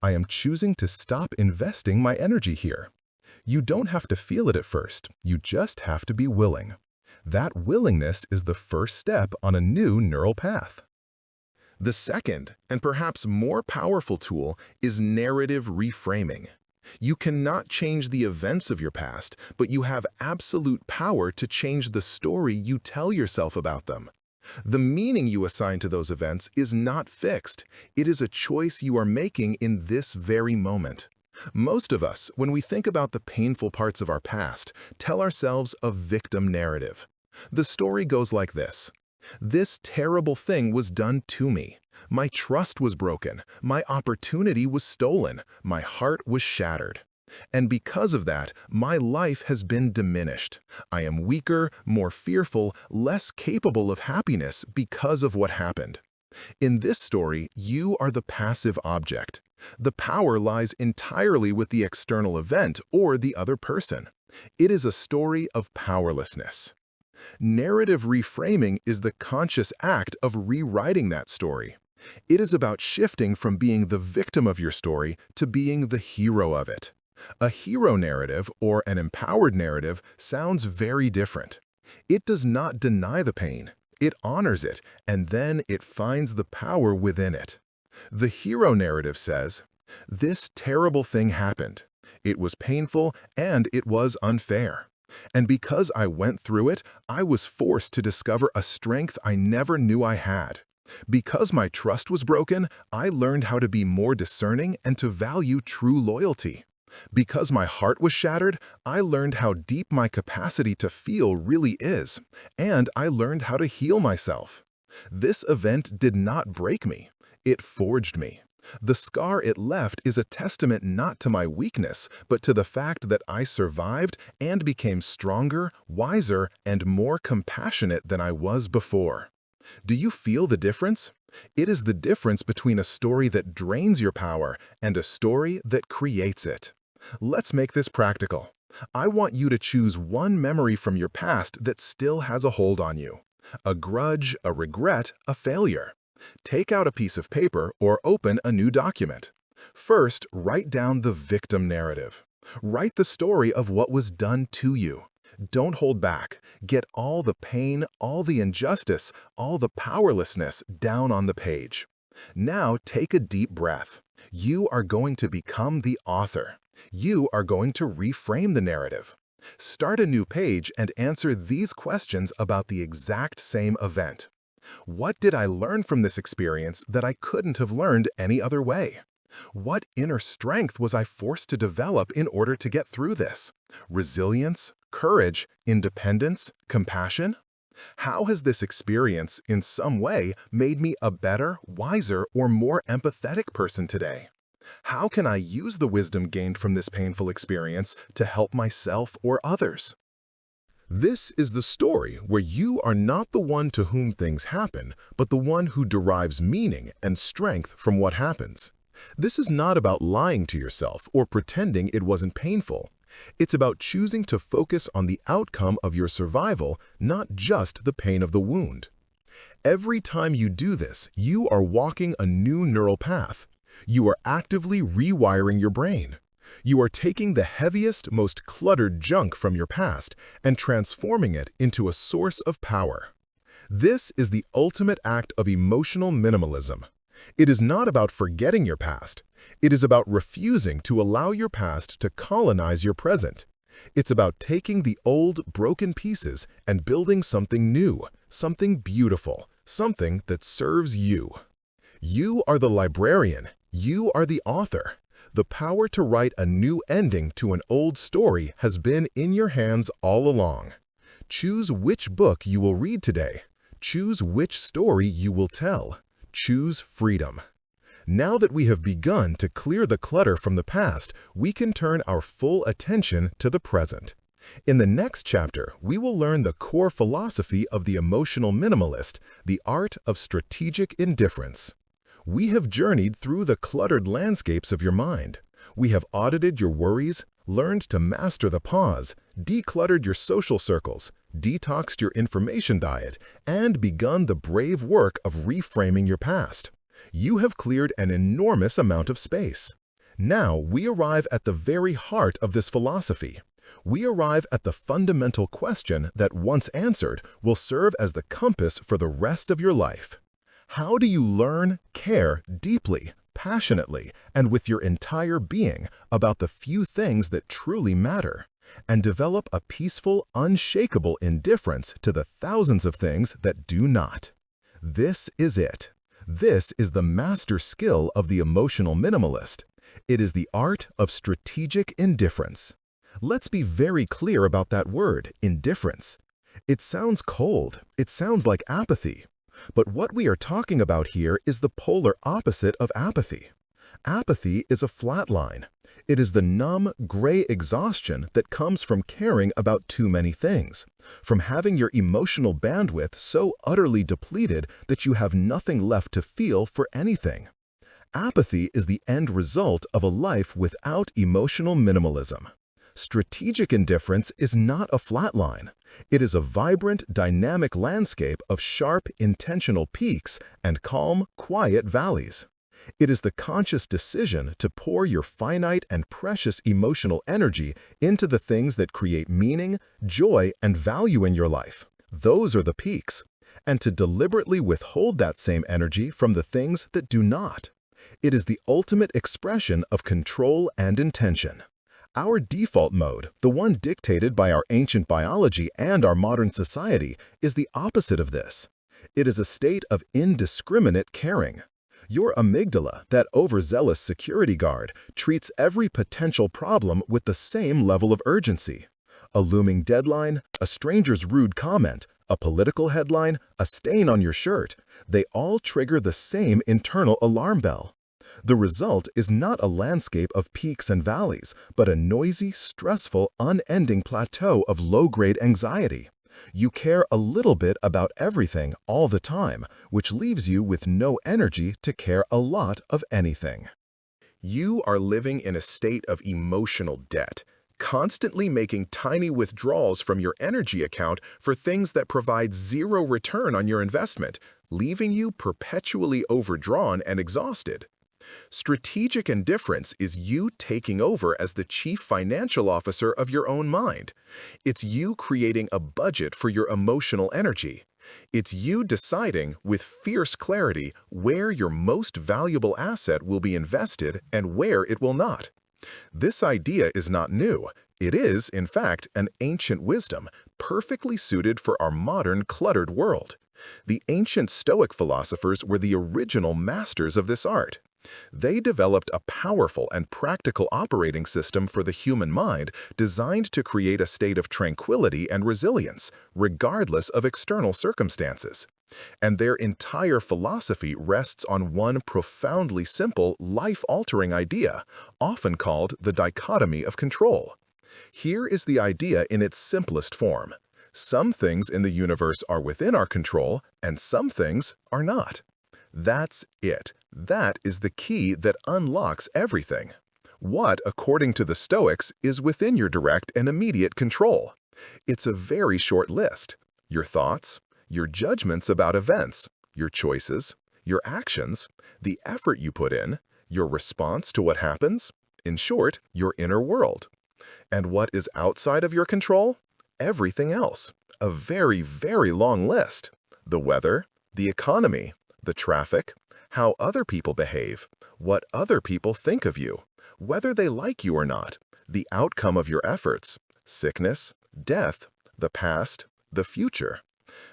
I am choosing to stop investing my energy here. You don't have to feel it at first. You just have to be willing. That willingness is the first step on a new neural path. The second, and perhaps more powerful tool, is narrative reframing. You cannot change the events of your past, but you have absolute power to change the story you tell yourself about them. The meaning you assign to those events is not fixed. It is a choice you are making in this very moment. Most of us, when we think about the painful parts of our past, tell ourselves a victim narrative. The story goes like this. This terrible thing was done to me. My trust was broken. My opportunity was stolen. My heart was shattered. And because of that, my life has been diminished. I am weaker, more fearful, less capable of happiness because of what happened. In this story, you are the passive object. The power lies entirely with the external event or the other person. It is a story of powerlessness. Narrative reframing is the conscious act of rewriting that story. It is about shifting from being the victim of your story to being the hero of it. A hero narrative, or an empowered narrative, sounds very different. It does not deny the pain. It honors it, and then it finds the power within it. The hero narrative says, "This terrible thing happened. It was painful, and it was unfair. And because I went through it, I was forced to discover a strength I never knew I had. Because my trust was broken, I learned how to be more discerning and to value true loyalty. Because my heart was shattered, I learned how deep my capacity to feel really is, and I learned how to heal myself. This event did not break me. It forged me. The scar it left is a testament not to my weakness, but to the fact that I survived and became stronger, wiser, and more compassionate than I was before." Do you feel the difference? It is the difference between a story that drains your power and a story that creates it. Let's make this practical. I want you to choose one memory from your past that still has a hold on you. A grudge, a regret, a failure. Take out a piece of paper or open a new document. First, write down the victim narrative. Write the story of what was done to you. Don't hold back. Get all the pain, all the injustice, all the powerlessness down on the page. Now take a deep breath. You are going to become the author. You are going to reframe the narrative. Start a new page and answer these questions about the exact same event. What did I learn from this experience that I couldn't have learned any other way? What inner strength was I forced to develop in order to get through this? Resilience, courage, independence, compassion? How has this experience, in some way, made me a better, wiser, or more empathetic person today? How can I use the wisdom gained from this painful experience to help myself or others? This is the story where you are not the one to whom things happen, but the one who derives meaning and strength from what happens. This is not about lying to yourself or pretending it wasn't painful. It's about choosing to focus on the outcome of your survival, not just the pain of the wound. Every time you do this, you are walking a new neural path. You are actively rewiring your brain. You are taking the heaviest, most cluttered junk from your past and transforming it into a source of power. This is the ultimate act of emotional minimalism. It is not about forgetting your past. It is about refusing to allow your past to colonize your present. It's about taking the old, broken pieces and building something new, something beautiful, something that serves you. You are the librarian. You are the author. The power to write a new ending to an old story has been in your hands all along. Choose which book you will read today. Choose which story you will tell. Choose freedom. Now that we have begun to clear the clutter from the past, we can turn our full attention to the present. In the next chapter, we will learn the core philosophy of the emotional minimalist, the art of strategic indifference. We have journeyed through the cluttered landscapes of your mind. We have audited your worries, learned to master the pause, decluttered your social circles, detoxed your information diet, and begun the brave work of reframing your past. You have cleared an enormous amount of space. Now we arrive at the very heart of this philosophy. We arrive at the fundamental question that, once answered, will serve as the compass for the rest of your life. How do you learn, care deeply, passionately, and with your entire being about the few things that truly matter, and develop a peaceful, unshakable indifference to the thousands of things that do not? This is it. This is the master skill of the emotional minimalist. It is the art of strategic indifference. Let's be very clear about that word, indifference. It sounds cold. It sounds like apathy. But what we are talking about here is the polar opposite of apathy. Apathy is a flat line. It is the numb, gray exhaustion that comes from caring about too many things, from having your emotional bandwidth so utterly depleted that you have nothing left to feel for anything. Apathy is the end result of a life without emotional minimalism. Strategic indifference is not a flat line. It is a vibrant, dynamic landscape of sharp, intentional peaks and calm, quiet valleys. It is the conscious decision to pour your finite and precious emotional energy into the things that create meaning, joy, and value in your life. Those are the peaks. And to deliberately withhold that same energy from the things that do not. It is the ultimate expression of control and intention. Our default mode, the one dictated by our ancient biology and our modern society, is the opposite of this. It is a state of indiscriminate caring. Your amygdala, that overzealous security guard, treats every potential problem with the same level of urgency. A looming deadline, a stranger's rude comment, a political headline, a stain on your shirt, they all trigger the same internal alarm bell. The result is not a landscape of peaks and valleys, but a noisy, stressful, unending plateau of low-grade anxiety. You care a little bit about everything all the time, which leaves you with no energy to care a lot of anything. You are living in a state of emotional debt, constantly making tiny withdrawals from your energy account for things that provide zero return on your investment, leaving you perpetually overdrawn and exhausted. Strategic indifference is you taking over as the chief financial officer of your own mind. It's you creating a budget for your emotional energy. It's you deciding with fierce clarity where your most valuable asset will be invested and where it will not. This idea is not new. It is, in fact, an ancient wisdom, perfectly suited for our modern cluttered world. The ancient Stoic philosophers were the original masters of this art. They developed a powerful and practical operating system for the human mind designed to create a state of tranquility and resilience, regardless of external circumstances. And their entire philosophy rests on one profoundly simple, life-altering idea, often called the dichotomy of control. Here is the idea in its simplest form. Some things in the universe are within our control, and some things are not. That's it. That is the key that unlocks everything. What, according to the Stoics, is within your direct and immediate control? It's a very short list. Your thoughts, your judgments about events, your choices, your actions, the effort you put in, your response to what happens, in short, your inner world. And what is outside of your control? Everything else. A very, very long list. The weather, the economy, the traffic, how other people behave, what other people think of you, whether they like you or not, the outcome of your efforts, sickness, death, the past, the future.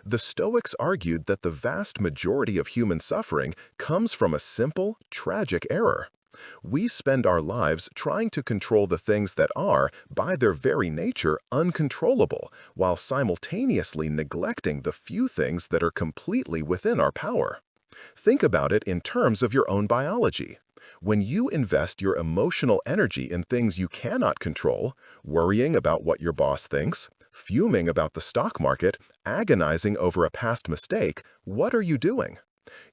The Stoics argued that the vast majority of human suffering comes from a simple, tragic error. We spend our lives trying to control the things that are, by their very nature, uncontrollable, while simultaneously neglecting the few things that are completely within our power. Think about it in terms of your own biology. When you invest your emotional energy in things you cannot control, worrying about what your boss thinks, fuming about the stock market, agonizing over a past mistake, what are you doing?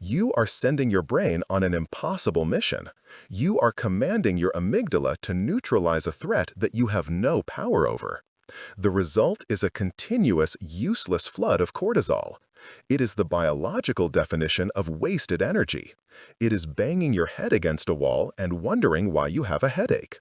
You are sending your brain on an impossible mission. You are commanding your amygdala to neutralize a threat that you have no power over. The result is a continuous, useless flood of cortisol. It is the biological definition of wasted energy. It is banging your head against a wall and wondering why you have a headache.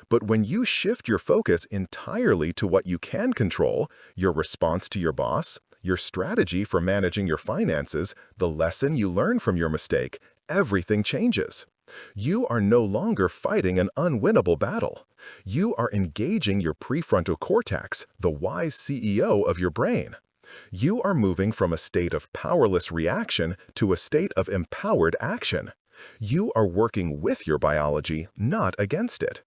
But when you shift your focus entirely to what you can control, your response to your boss, your strategy for managing your finances, the lesson you learn from your mistake, everything changes. You are no longer fighting an unwinnable battle. You are engaging your prefrontal cortex, the wise CEO of your brain. You are moving from a state of powerless reaction to a state of empowered action. You are working with your biology, not against it.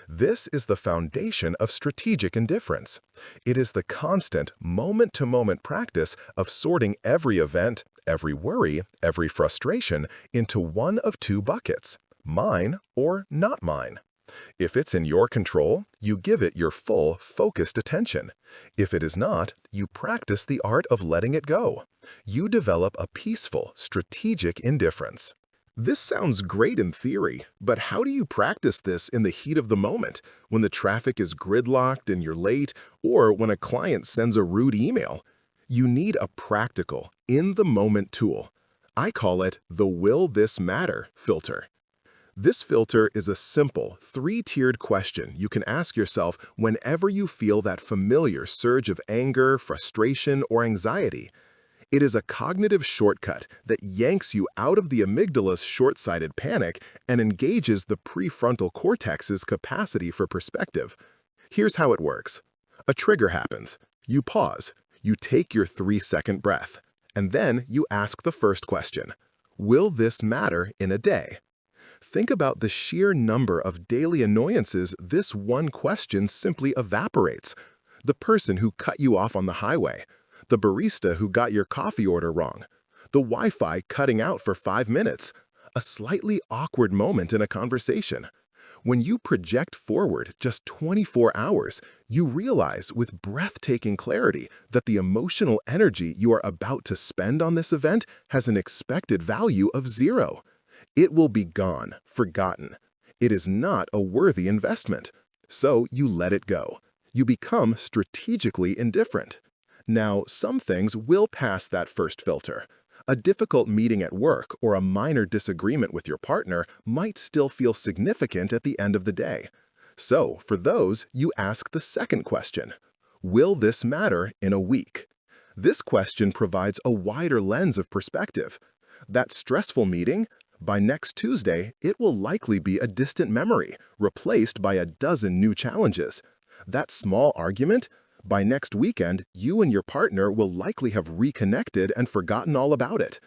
This is the foundation of strategic indifference. It is the constant, moment-to-moment practice of sorting every event, every worry, every frustration into one of two buckets, mine or not mine. If it's in your control, you give it your full, focused attention. If it is not, you practice the art of letting it go. You develop a peaceful, strategic indifference. This sounds great in theory, but how do you practice this in the heat of the moment, when the traffic is gridlocked and you're late, or when a client sends a rude email? You need a practical, in-the-moment tool. I call it the "Will This Matter" filter. This filter is a simple, three-tiered question you can ask yourself whenever you feel that familiar surge of anger, frustration, or anxiety. It is a cognitive shortcut that yanks you out of the amygdala's short-sighted panic and engages the prefrontal cortex's capacity for perspective. Here's how it works. A trigger happens. You pause. You take your 3-second breath. And then you ask the first question. Will this matter in a day? Think about the sheer number of daily annoyances this one question simply evaporates. The person who cut you off on the highway, the barista who got your coffee order wrong, the Wi-Fi cutting out for 5 minutes, a slightly awkward moment in a conversation. When you project forward just 24 hours, you realize with breathtaking clarity that the emotional energy you are about to spend on this event has an expected value of 0. It will be gone, forgotten. It is not a worthy investment. So you let it go. You become strategically indifferent. Now, some things will pass that first filter. A difficult meeting at work or a minor disagreement with your partner might still feel significant at the end of the day. So, for those, you ask the second question. Will this matter in a week? This question provides a wider lens of perspective. That stressful meeting? By next Tuesday, it will likely be a distant memory, replaced by a dozen new challenges. That small argument? By next weekend, you and your partner will likely have reconnected and forgotten all about it.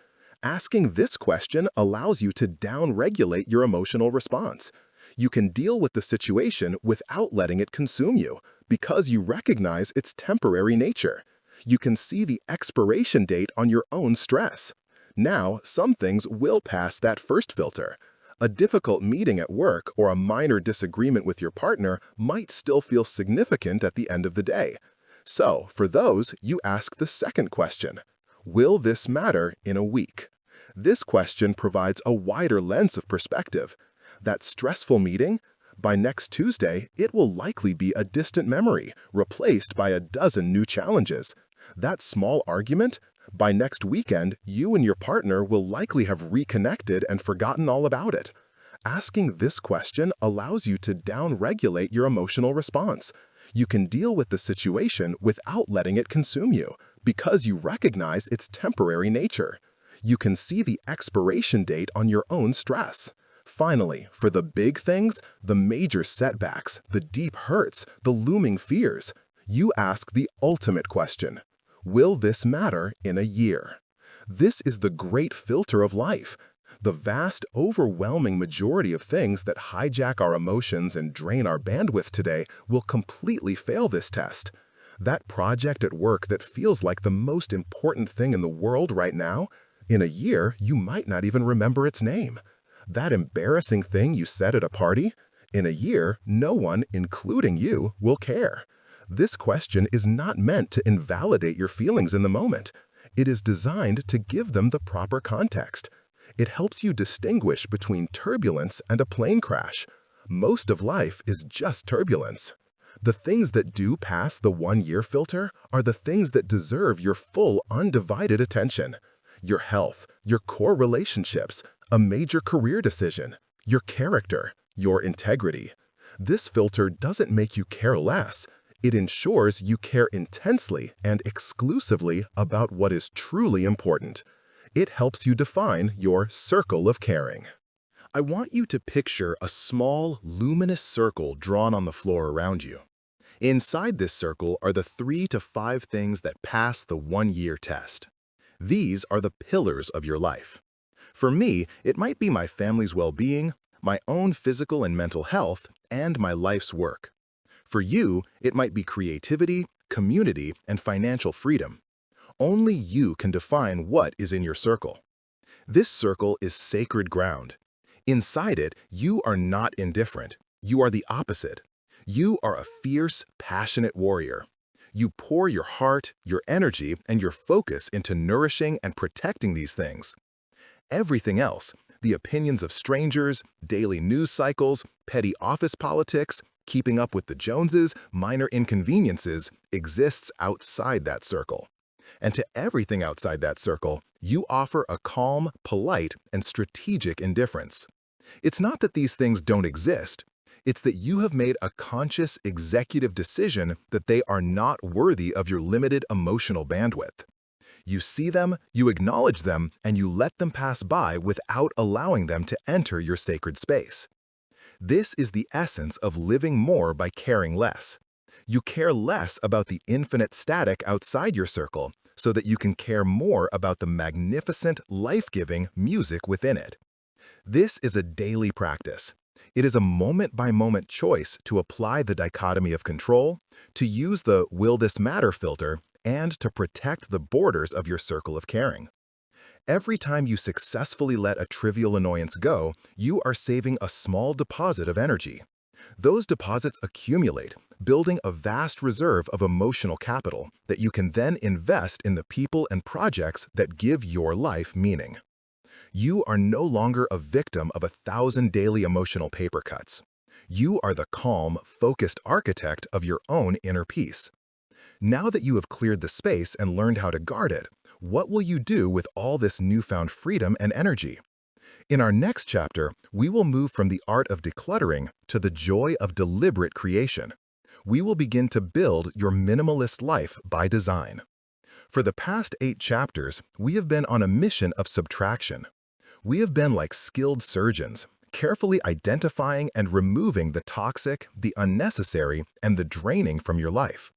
Asking this question allows you to downregulate your emotional response. You can deal with the situation without letting it consume you, because you recognize its temporary nature. You can see the expiration date on your own stress. Now, some things will pass that first filter. A difficult meeting at work or a minor disagreement with your partner might still feel significant at the end of the day. So, for those, you ask the second question: will this matter in a week? This question provides a wider lens of perspective. That stressful meeting? By next Tuesday, it will likely be a distant memory, replaced by a dozen new challenges. That small argument? By next weekend, you and your partner will likely have reconnected and forgotten all about it. Asking this question allows you to downregulate your emotional response. You can deal with the situation without letting it consume you, because you recognize its temporary nature. You can see the expiration date on your own stress. Finally, for the big things, the major setbacks, the deep hurts, the looming fears, you ask the ultimate question: will this matter in a year? This is the great filter of life. The vast, overwhelming majority of things that hijack our emotions and drain our bandwidth today will completely fail this test. That project at work that feels like the most important thing in the world right now, in a year, you might not even remember its name. That embarrassing thing you said at a party, in a year, no one, including you, will care. This question is not meant to invalidate your feelings in the moment. It is designed to give them the proper context. It helps you distinguish between turbulence and a plane crash. Most of life is just turbulence. The things that do pass the 1-year filter are the things that deserve your full, undivided attention. Your health, your core relationships, a major career decision, your character, your integrity. This filter doesn't make you care less. It ensures you care intensely and exclusively about what is truly important. It helps you define your circle of caring. I want you to picture a small, luminous circle drawn on the floor around you. Inside this circle are the 3 to 5 things that pass the 1-year test. These are the pillars of your life. For me, it might be my family's well-being, my own physical and mental health, and my life's work. For you, it might be creativity, community, and financial freedom. Only you can define what is in your circle. This circle is sacred ground. Inside it, you are not indifferent. You are the opposite. You are a fierce, passionate warrior. You pour your heart, your energy, and your focus into nourishing and protecting these things. Everything else, the opinions of strangers, daily news cycles, petty office politics, keeping up with the Joneses, minor inconveniences, exists outside that circle. And to everything outside that circle, you offer a calm, polite, and strategic indifference. It's not that these things don't exist. It's that you have made a conscious executive decision that they are not worthy of your limited emotional bandwidth. You see them, you acknowledge them, and you let them pass by without allowing them to enter your sacred space. This is the essence of living more by caring less. You care less about the infinite static outside your circle so that you can care more about the magnificent, life-giving music within it. This is a daily practice. It is a moment-by-moment choice to apply the dichotomy of control, to use the "will this matter" filter, and to protect the borders of your circle of caring. Every time you successfully let a trivial annoyance go, you are saving a small deposit of energy. Those deposits accumulate, building a vast reserve of emotional capital that you can then invest in the people and projects that give your life meaning. You are no longer a victim of 1,000 daily emotional paper cuts. You are the calm, focused architect of your own inner peace. Now that you have cleared the space and learned how to guard it, what will you do with all this newfound freedom and energy? In our next chapter, we will move from the art of decluttering to the joy of deliberate creation. We will begin to build your minimalist life by design. For the past 8 chapters, we have been on a mission of subtraction. We have been like skilled surgeons, carefully identifying and removing the toxic, the unnecessary, and the draining from your life.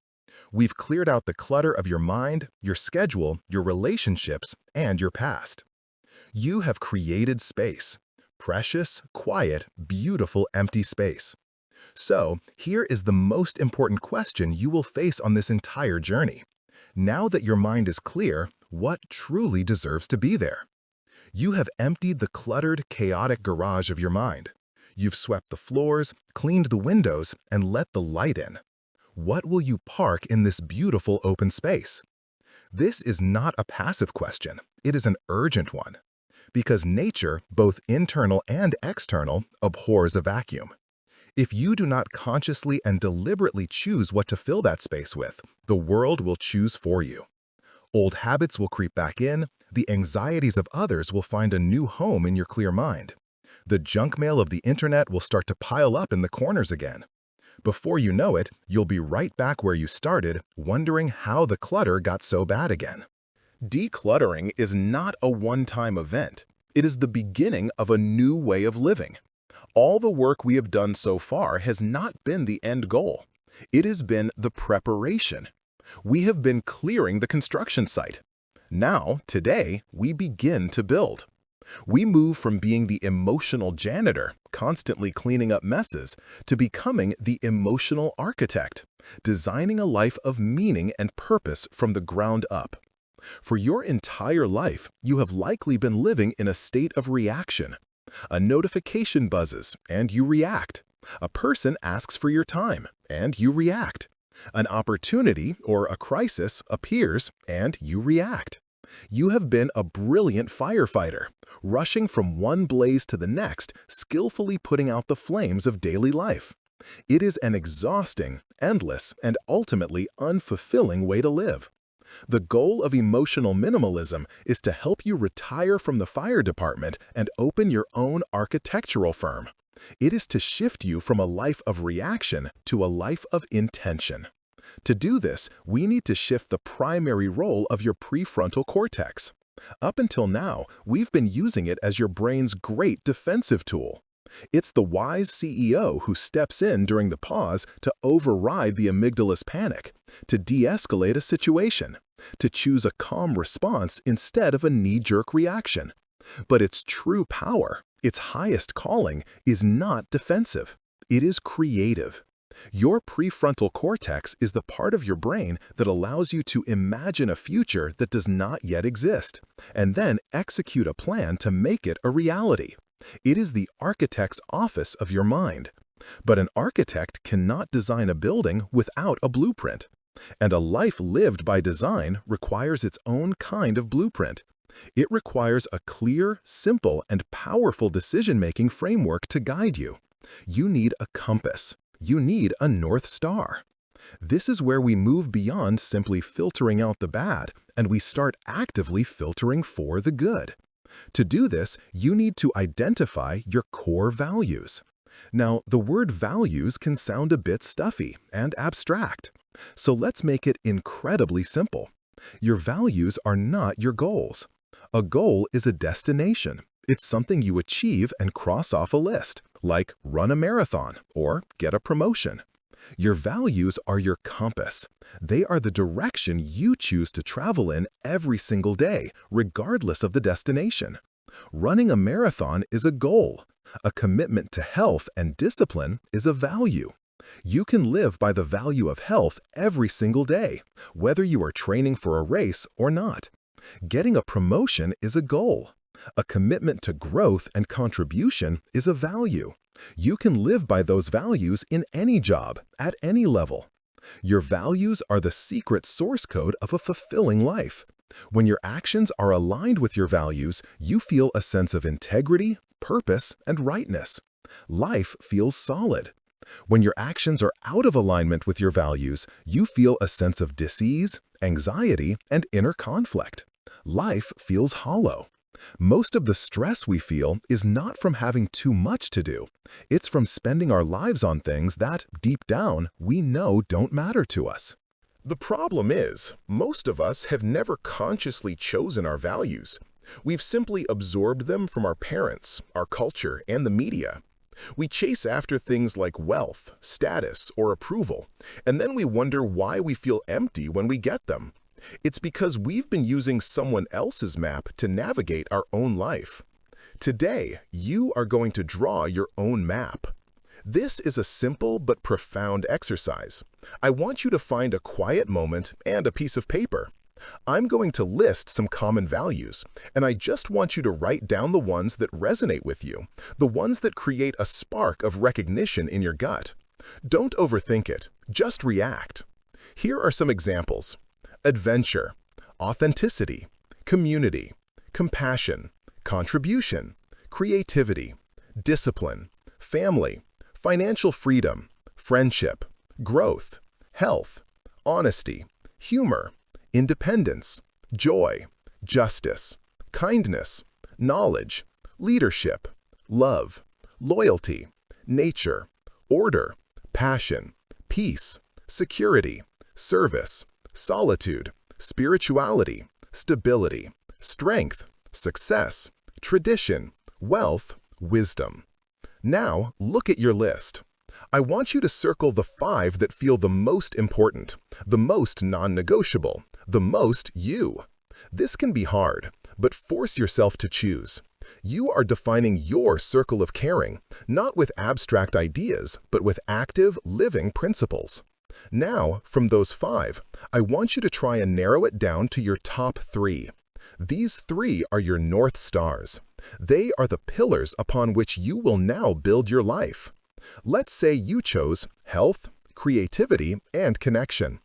We've cleared out the clutter of your mind, your schedule, your relationships, and your past. You have created space. Precious, quiet, beautiful empty space. So, here is the most important question you will face on this entire journey. Now that your mind is clear, what truly deserves to be there? You have emptied the cluttered, chaotic garage of your mind. You've swept the floors, cleaned the windows, and let the light in. What will you park in this beautiful open space? This is not a passive question. It is an urgent one. Because nature, both internal and external, abhors a vacuum. If you do not consciously and deliberately choose what to fill that space with, the world will choose for you. Old habits will creep back in, the anxieties of others will find a new home in your clear mind. The junk mail of the internet will start to pile up in the corners again. Before you know it, you'll be right back where you started, wondering how the clutter got so bad again. Decluttering is not a one-time event. It is the beginning of a new way of living. All the work we have done so far has not been the end goal. It has been the preparation. We have been clearing the construction site. Now, today, we begin to build. We move from being the emotional janitor, constantly cleaning up messes, to becoming the emotional architect, designing a life of meaning and purpose from the ground up. For your entire life, you have likely been living in a state of reaction. A notification buzzes, and you react. A person asks for your time, and you react. An opportunity or a crisis appears, and you react. You have been a brilliant firefighter, rushing from one blaze to the next, skillfully putting out the flames of daily life. It is an exhausting, endless, and ultimately unfulfilling way to live. The goal of emotional minimalism is to help you retire from the fire department and open your own architectural firm. It is to shift you from a life of reaction to a life of intention. To do this, we need to shift the primary role of your prefrontal cortex. Up until now, we've been using it as your brain's great defensive tool. It's the wise CEO who steps in during the pause to override the amygdala's panic, to de-escalate a situation, to choose a calm response instead of a knee-jerk reaction. But its true power, its highest calling, is not defensive. It is creative. Your prefrontal cortex is the part of your brain that allows you to imagine a future that does not yet exist, and then execute a plan to make it a reality. It is the architect's office of your mind. But an architect cannot design a building without a blueprint. And a life lived by design requires its own kind of blueprint. It requires a clear, simple, and powerful decision-making framework to guide you. You need a compass. You need a North Star. This is where we move beyond simply filtering out the bad, and we start actively filtering for the good. To do this, you need to identify your core values. Now, the word values can sound a bit stuffy and abstract. So let's make it incredibly simple. Your values are not your goals. A goal is a destination. It's something you achieve and cross off a list, like run a marathon or get a promotion. Your values are your compass. They are the direction you choose to travel in every single day, regardless of the destination. Running a marathon is a goal. A commitment to health and discipline is a value. You can live by the value of health every single day, whether you are training for a race or not. Getting a promotion is a goal. A commitment to growth and contribution is a value. You can live by those values in any job, at any level. Your values are the secret source code of a fulfilling life. When your actions are aligned with your values, you feel a sense of integrity, purpose, and rightness. Life feels solid. When your actions are out of alignment with your values, you feel a sense of dis-ease, anxiety, and inner conflict. Life feels hollow. Most of the stress we feel is not from having too much to do. It's from spending our lives on things that, deep down, we know don't matter to us. The problem is, most of us have never consciously chosen our values. We've simply absorbed them from our parents, our culture, and the media. We chase after things like wealth, status, or approval, and then we wonder why we feel empty when we get them. It's because we've been using someone else's map to navigate our own life. Today, you are going to draw your own map. This is a simple but profound exercise. I want you to find a quiet moment and a piece of paper. I'm going to list some common values, and I just want you to write down the ones that resonate with you, the ones that create a spark of recognition in your gut. Don't overthink it, just react. Here are some examples: adventure, authenticity, community, compassion, contribution, creativity, discipline, family, financial freedom, friendship, growth, health, honesty, humor, independence, joy, justice, kindness, knowledge, leadership, love, loyalty, nature, order, passion, peace, security, service, solitude, spirituality, stability, strength, success, tradition, wealth, wisdom. Now, look at your list. I want you to circle the 5 that feel the most important, the most non-negotiable, the most you. This can be hard, but force yourself to choose. You are defining your circle of caring, not with abstract ideas, but with active, living principles. Now, from those 5, I want you to try and narrow it down to your top 3. These 3 are your North Stars. They are the pillars upon which you will now build your life. Let's say you chose health, creativity, and connection.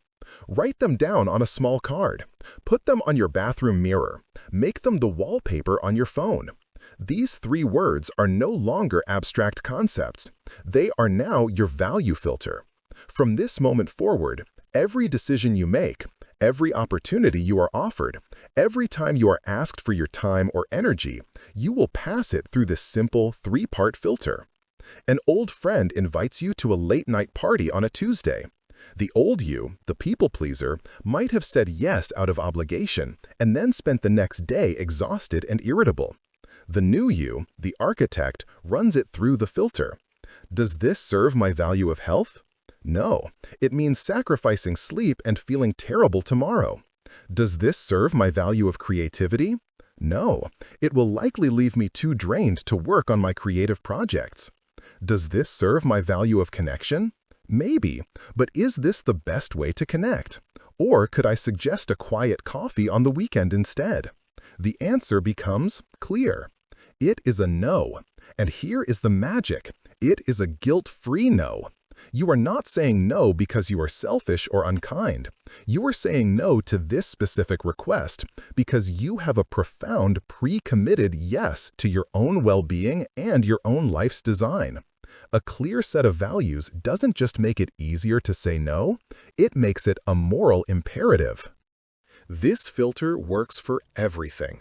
Write them down on a small card. Put them on your bathroom mirror. Make them the wallpaper on your phone. These 3 words are no longer abstract concepts. They are now your value filter. From this moment forward, every decision you make, every opportunity you are offered, every time you are asked for your time or energy, you will pass it through this simple 3-part filter. An old friend invites you to a late-night party on a Tuesday. The old you, the people pleaser, might have said yes out of obligation and then spent the next day exhausted and irritable. The new you, the architect, runs it through the filter. Does this serve my value of health? No, it means sacrificing sleep and feeling terrible tomorrow. Does this serve my value of creativity? No, it will likely leave me too drained to work on my creative projects. Does this serve my value of connection? Maybe, but is this the best way to connect? Or could I suggest a quiet coffee on the weekend instead? The answer becomes clear. It is a no. And here is the magic. It is a guilt-free no. You are not saying no because you are selfish or unkind. You are saying no to this specific request because you have a profound, pre-committed yes to your own well-being and your own life's design. A clear set of values doesn't just make it easier to say no, it makes it a moral imperative. This filter works for everything.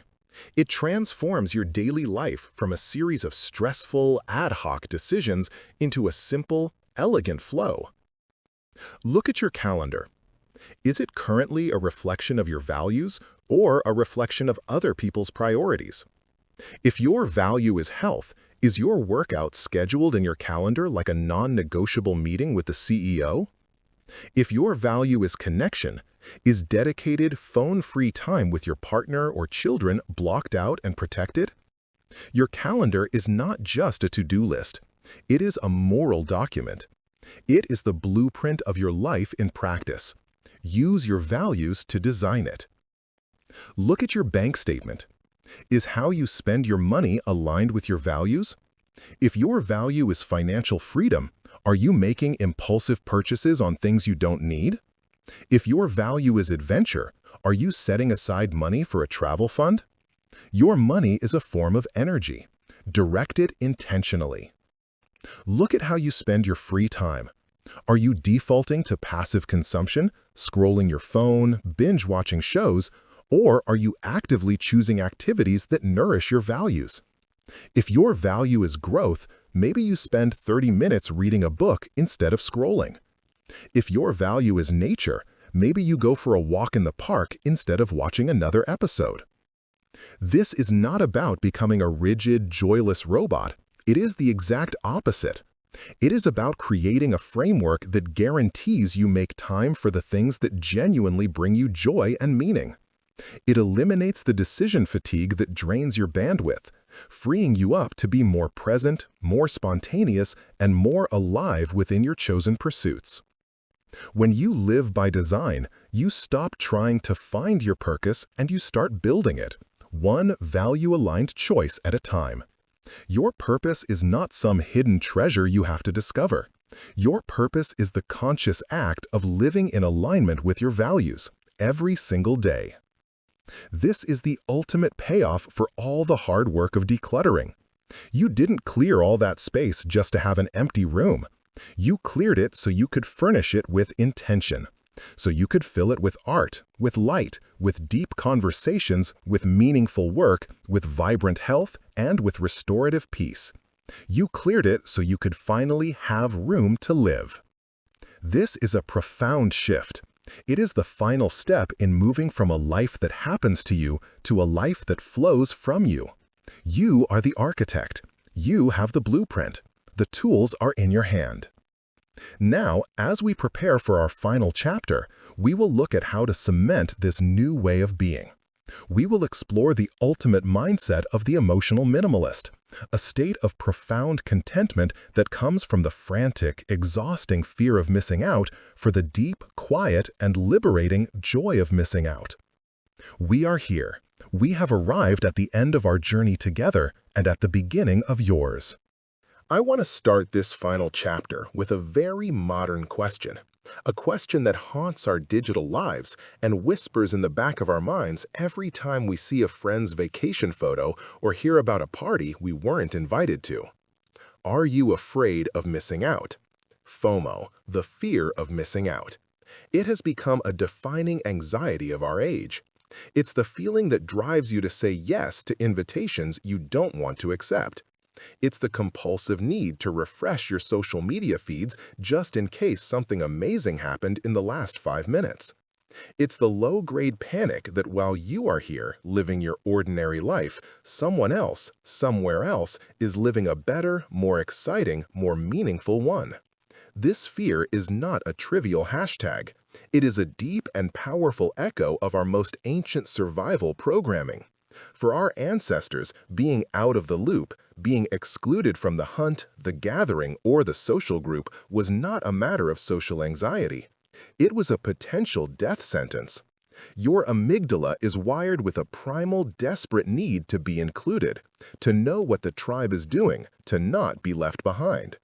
It transforms your daily life from a series of stressful, ad hoc decisions into a simple, elegant flow. Look at your calendar. Is it currently a reflection of your values or a reflection of other people's priorities? If your value is health, is your workout scheduled in your calendar like a non-negotiable meeting with the CEO? If your value is connection, is dedicated, phone-free time with your partner or children blocked out and protected? Your calendar is not just a to-do list. It is a moral document. It is the blueprint of your life in practice. Use your values to design it. Look at your bank statement. Is how you spend your money aligned with your values? If your value is financial freedom, are you making impulsive purchases on things you don't need? If your value is adventure, are you setting aside money for a travel fund? Your money is a form of energy. Direct it intentionally. Look at how you spend your free time. Are you defaulting to passive consumption, scrolling your phone, binge-watching shows, or are you actively choosing activities that nourish your values? If your value is growth, maybe you spend 30 minutes reading a book instead of scrolling. If your value is nature, Maybe you go for a walk in the park instead of watching another episode. This is not about becoming a rigid, joyless robot. It is the exact opposite. It is about creating a framework that guarantees you make time for the things that genuinely bring you joy and meaning. It eliminates the decision fatigue that drains your bandwidth, freeing you up to be more present, more spontaneous, and more alive within your chosen pursuits. When you live by design, you stop trying to find your purpose and you start building it, one value-aligned choice at a time. Your purpose is not some hidden treasure you have to discover. Your purpose is the conscious act of living in alignment with your values every single day. This is the ultimate payoff for all the hard work of decluttering. You didn't clear all that space just to have an empty room. You cleared it so you could furnish it with intention, so you could fill it with art, with light, with deep conversations, with meaningful work, with vibrant health, and with restorative peace. You cleared it so you could finally have room to live. This is a profound shift. It is the final step in moving from a life that happens to you to a life that flows from you. You are the architect. You have the blueprint. The tools are in your hand. Now, as we prepare for our final chapter, we will look at how to cement this new way of being. We will explore the ultimate mindset of the emotional minimalist, a state of profound contentment that comes from the frantic, exhausting fear of missing out for the deep, quiet, and liberating joy of missing out. We are here. We have arrived at the end of our journey together and at the beginning of yours. I want to start this final chapter with a very modern question. A question that haunts our digital lives and whispers in the back of our minds every time we see a friend's vacation photo or hear about a party we weren't invited to. Are you afraid of missing out? FOMO, the fear of missing out. It has become a defining anxiety of our age. It's the feeling that drives you to say yes to invitations you don't want to accept. It's the compulsive need to refresh your social media feeds just in case something amazing happened in the last 5 minutes. It's the low-grade panic that while you are here living your ordinary life, someone else, somewhere else, is living a better, more exciting, more meaningful one. This fear is not a trivial hashtag. It is a deep and powerful echo of our most ancient survival programming. For our ancestors, being out of the loop, being excluded from the hunt, the gathering, or the social group was not a matter of social anxiety. It was a potential death sentence. Your amygdala is wired with a primal, desperate need to be included, to know what the tribe is doing, to not be left behind.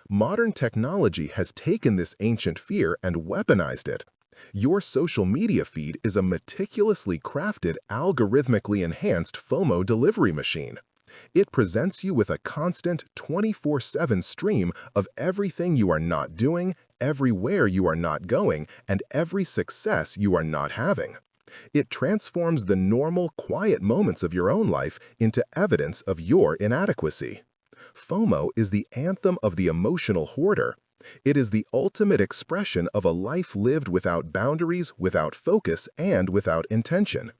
Modern technology has taken this ancient fear and weaponized it. Your social media feed is a meticulously crafted, algorithmically enhanced FOMO delivery machine. It presents you with a constant 24/7 stream of everything you are not doing, everywhere you are not going, and every success you are not having. It transforms the normal, quiet moments of your own life into evidence of your inadequacy. FOMO is the anthem of the emotional hoarder. It is the ultimate expression of a life lived without boundaries, without focus, and without intention.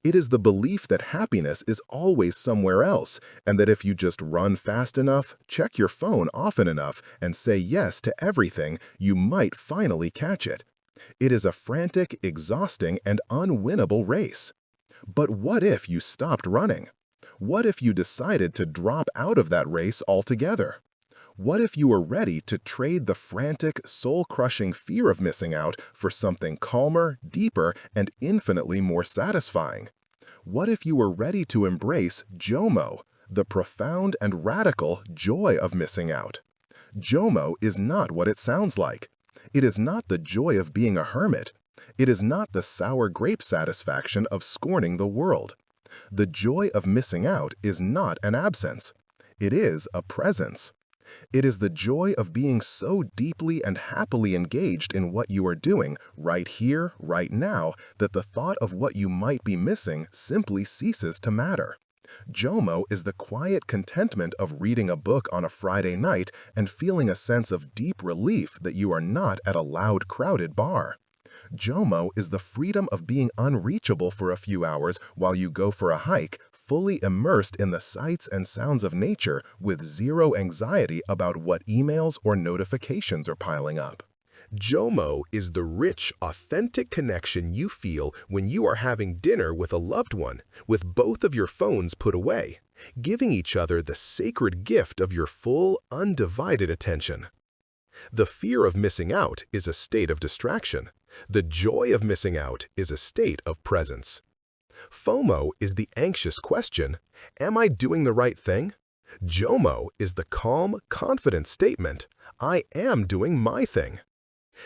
It is the belief that happiness is always somewhere else, and that if you just run fast enough, check your phone often enough, and say yes to everything, you might finally catch it. It is a frantic, exhausting, and unwinnable race. But what if you stopped running? What if you decided to drop out of that race altogether? What if you were ready to trade the frantic, soul-crushing fear of missing out for something calmer, deeper, and infinitely more satisfying? What if you were ready to embrace JOMO, the profound and radical joy of missing out? JOMO is not what it sounds like. It is not the joy of being a hermit. It is not the sour grape satisfaction of scorning the world. The joy of missing out is not an absence. It is a presence. It is the joy of being so deeply and happily engaged in what you are doing right here, right now, that the thought of what you might be missing simply ceases to matter. JOMO is the quiet contentment of reading a book on a Friday night and feeling a sense of deep relief that you are not at a loud, crowded bar. JOMO is the freedom of being unreachable for a few hours while you go for a hike, fully immersed in the sights and sounds of nature with zero anxiety about what emails or notifications are piling up. JOMO is the rich, authentic connection you feel when you are having dinner with a loved one, with both of your phones put away, giving each other the sacred gift of your full, undivided attention. The fear of missing out is a state of distraction. The joy of missing out is a state of presence. FOMO is the anxious question, am I doing the right thing? JOMO is the calm, confident statement, I am doing my thing.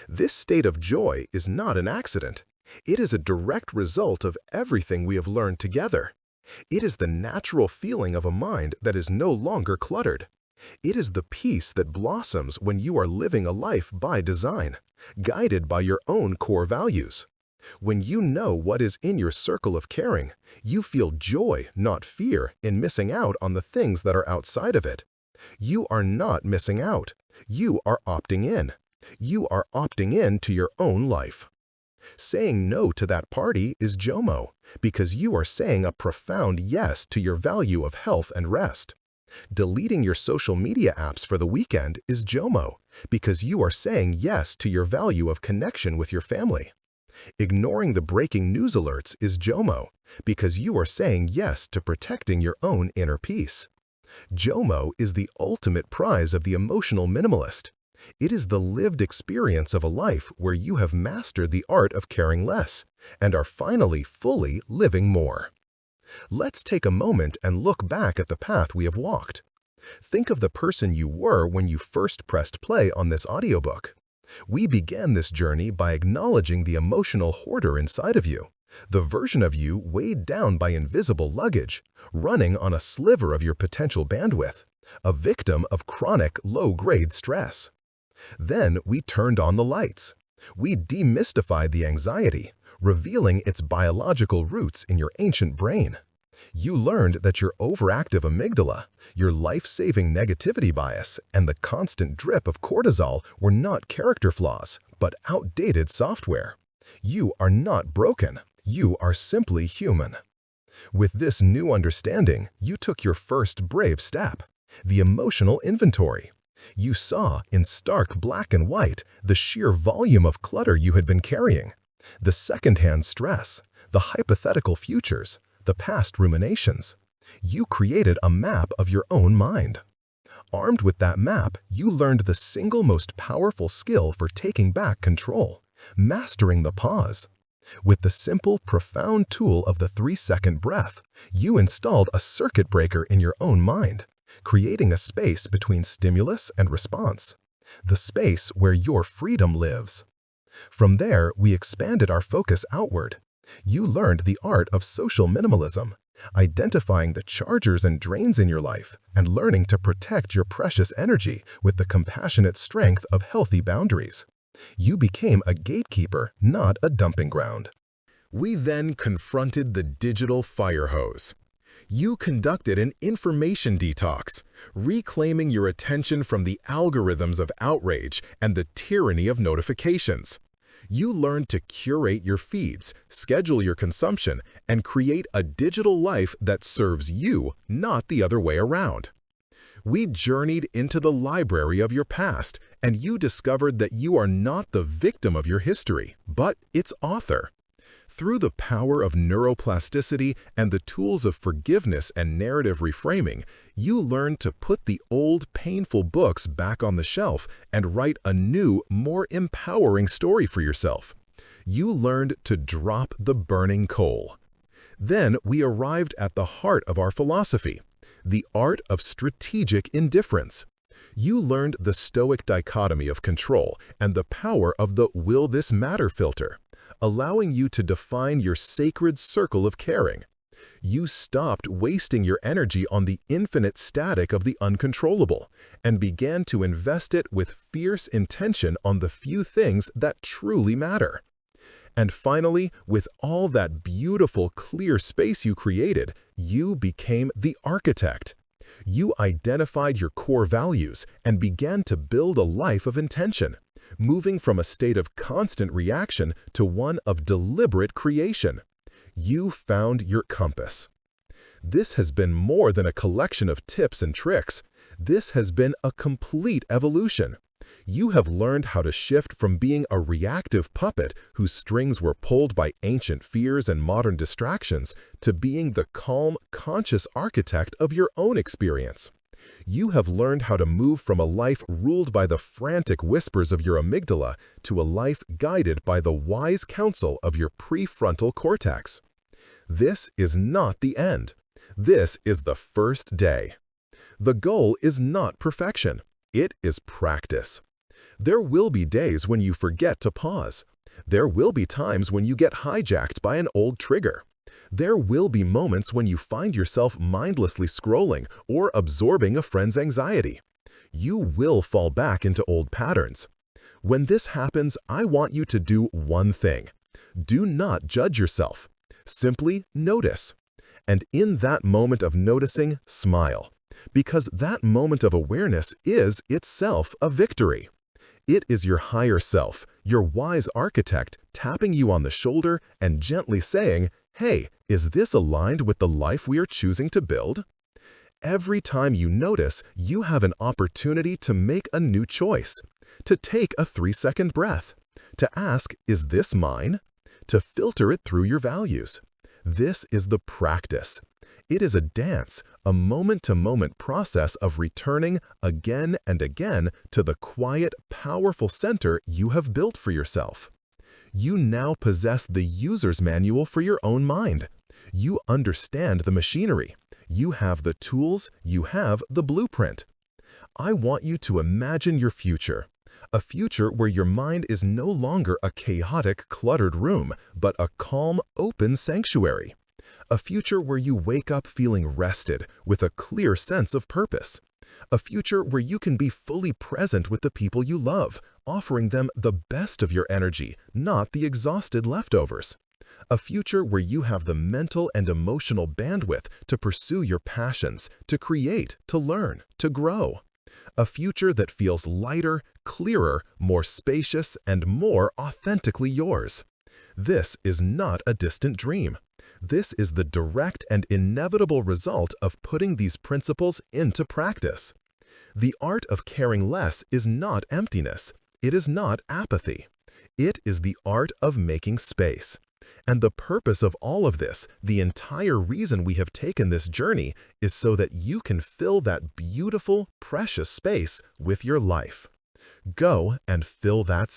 This state of joy is not an accident. It is a direct result of everything we have learned together. It is the natural feeling of a mind that is no longer cluttered. It is the peace that blossoms when you are living a life by design, guided by your own core values. When you know what is in your circle of caring, you feel joy, not fear, in missing out on the things that are outside of it. You are not missing out. You are opting in. You are opting in to your own life. Saying no to that party is JOMO, because you are saying a profound yes to your value of health and rest. Deleting your social media apps for the weekend is JOMO, because you are saying yes to your value of connection with your family. Ignoring the breaking news alerts is JOMO, because you are saying yes to protecting your own inner peace. JOMO is the ultimate prize of the emotional minimalist. It is the lived experience of a life where you have mastered the art of caring less and are finally fully living more. Let's take a moment and look back at the path we have walked. Think of the person you were when you first pressed play on this audiobook. We began this journey by acknowledging the emotional hoarder inside of you, the version of you weighed down by invisible luggage, running on a sliver of your potential bandwidth, a victim of chronic low-grade stress. Then we turned on the lights. We demystified the anxiety, revealing its biological roots in your ancient brain. You learned that your overactive amygdala, your life-saving negativity bias, and the constant drip of cortisol were not character flaws, but outdated software. You are not broken. You are simply human. With this new understanding, you took your first brave step, the emotional inventory. You saw, in stark black and white, the sheer volume of clutter you had been carrying, the secondhand stress, the hypothetical futures, the past ruminations. You created a map of your own mind. Armed with that map, you learned the single most powerful skill for taking back control, mastering the pause. With the simple, profound tool of the 3-second breath, you installed a circuit breaker in your own mind, creating a space between stimulus and response, the space where your freedom lives. From there, we expanded our focus outward. You learned the art of social minimalism, identifying the chargers and drains in your life, and learning to protect your precious energy with the compassionate strength of healthy boundaries. You became a gatekeeper, not a dumping ground. We then confronted the digital fire hose. You conducted an information detox, reclaiming your attention from the algorithms of outrage and the tyranny of notifications. You learned to curate your feeds, schedule your consumption, and create a digital life that serves you, not the other way around. We journeyed into the library of your past, and you discovered that you are not the victim of your history, but its author. Through the power of neuroplasticity and the tools of forgiveness and narrative reframing, you learned to put the old, painful books back on the shelf and write a new, more empowering story for yourself. You learned to drop the burning coal. Then we arrived at the heart of our philosophy, the art of strategic indifference. You learned the stoic dichotomy of control and the power of the "will this matter" filter, allowing you to define your sacred circle of caring. You stopped wasting your energy on the infinite static of the uncontrollable and began to invest it with fierce intention on the few things that truly matter. And finally, with all that beautiful, clear space you created, you became the architect. You identified your core values and began to build a life of intention, moving from a state of constant reaction to one of deliberate creation. You found your compass. This has been more than a collection of tips and tricks. This has been a complete evolution. You have learned how to shift from being a reactive puppet whose strings were pulled by ancient fears and modern distractions to being the calm, conscious architect of your own experience. You have learned how to move from a life ruled by the frantic whispers of your amygdala to a life guided by the wise counsel of your prefrontal cortex. This is not the end. This is the first day. The goal is not perfection. It is practice. There will be days when you forget to pause. There will be times when you get hijacked by an old trigger. There will be moments when you find yourself mindlessly scrolling or absorbing a friend's anxiety. You will fall back into old patterns. When this happens, I want you to do one thing. Do not judge yourself. Simply notice. And in that moment of noticing, smile. Because that moment of awareness is itself a victory. It is your higher self, your wise architect, tapping you on the shoulder and gently saying, "Hey, is this aligned with the life we are choosing to build?" Every time you notice, you have an opportunity to make a new choice, to take a 3-second breath, to ask, "Is this mine?" To filter it through your values. This is the practice. It is a dance, a moment-to-moment process of returning again and again to the quiet, powerful center you have built for yourself. You now possess the user's manual for your own mind. You understand the machinery. You have the tools. You have the blueprint. I want you to imagine your future. A future where your mind is no longer a chaotic, cluttered room, but a calm, open sanctuary. A future where you wake up feeling rested, with a clear sense of purpose. A future where you can be fully present with the people you love, offering them the best of your energy, not the exhausted leftovers. A future where you have the mental and emotional bandwidth to pursue your passions, to create, to learn, to grow. A future that feels lighter, clearer, more spacious, and more authentically yours. This is not a distant dream. This is the direct and inevitable result of putting these principles into practice. The art of caring less is not emptiness. It is not apathy. It is the art of making space. And the purpose of all of this, the entire reason we have taken this journey, is so that you can fill that beautiful, precious space with your life. Go and fill that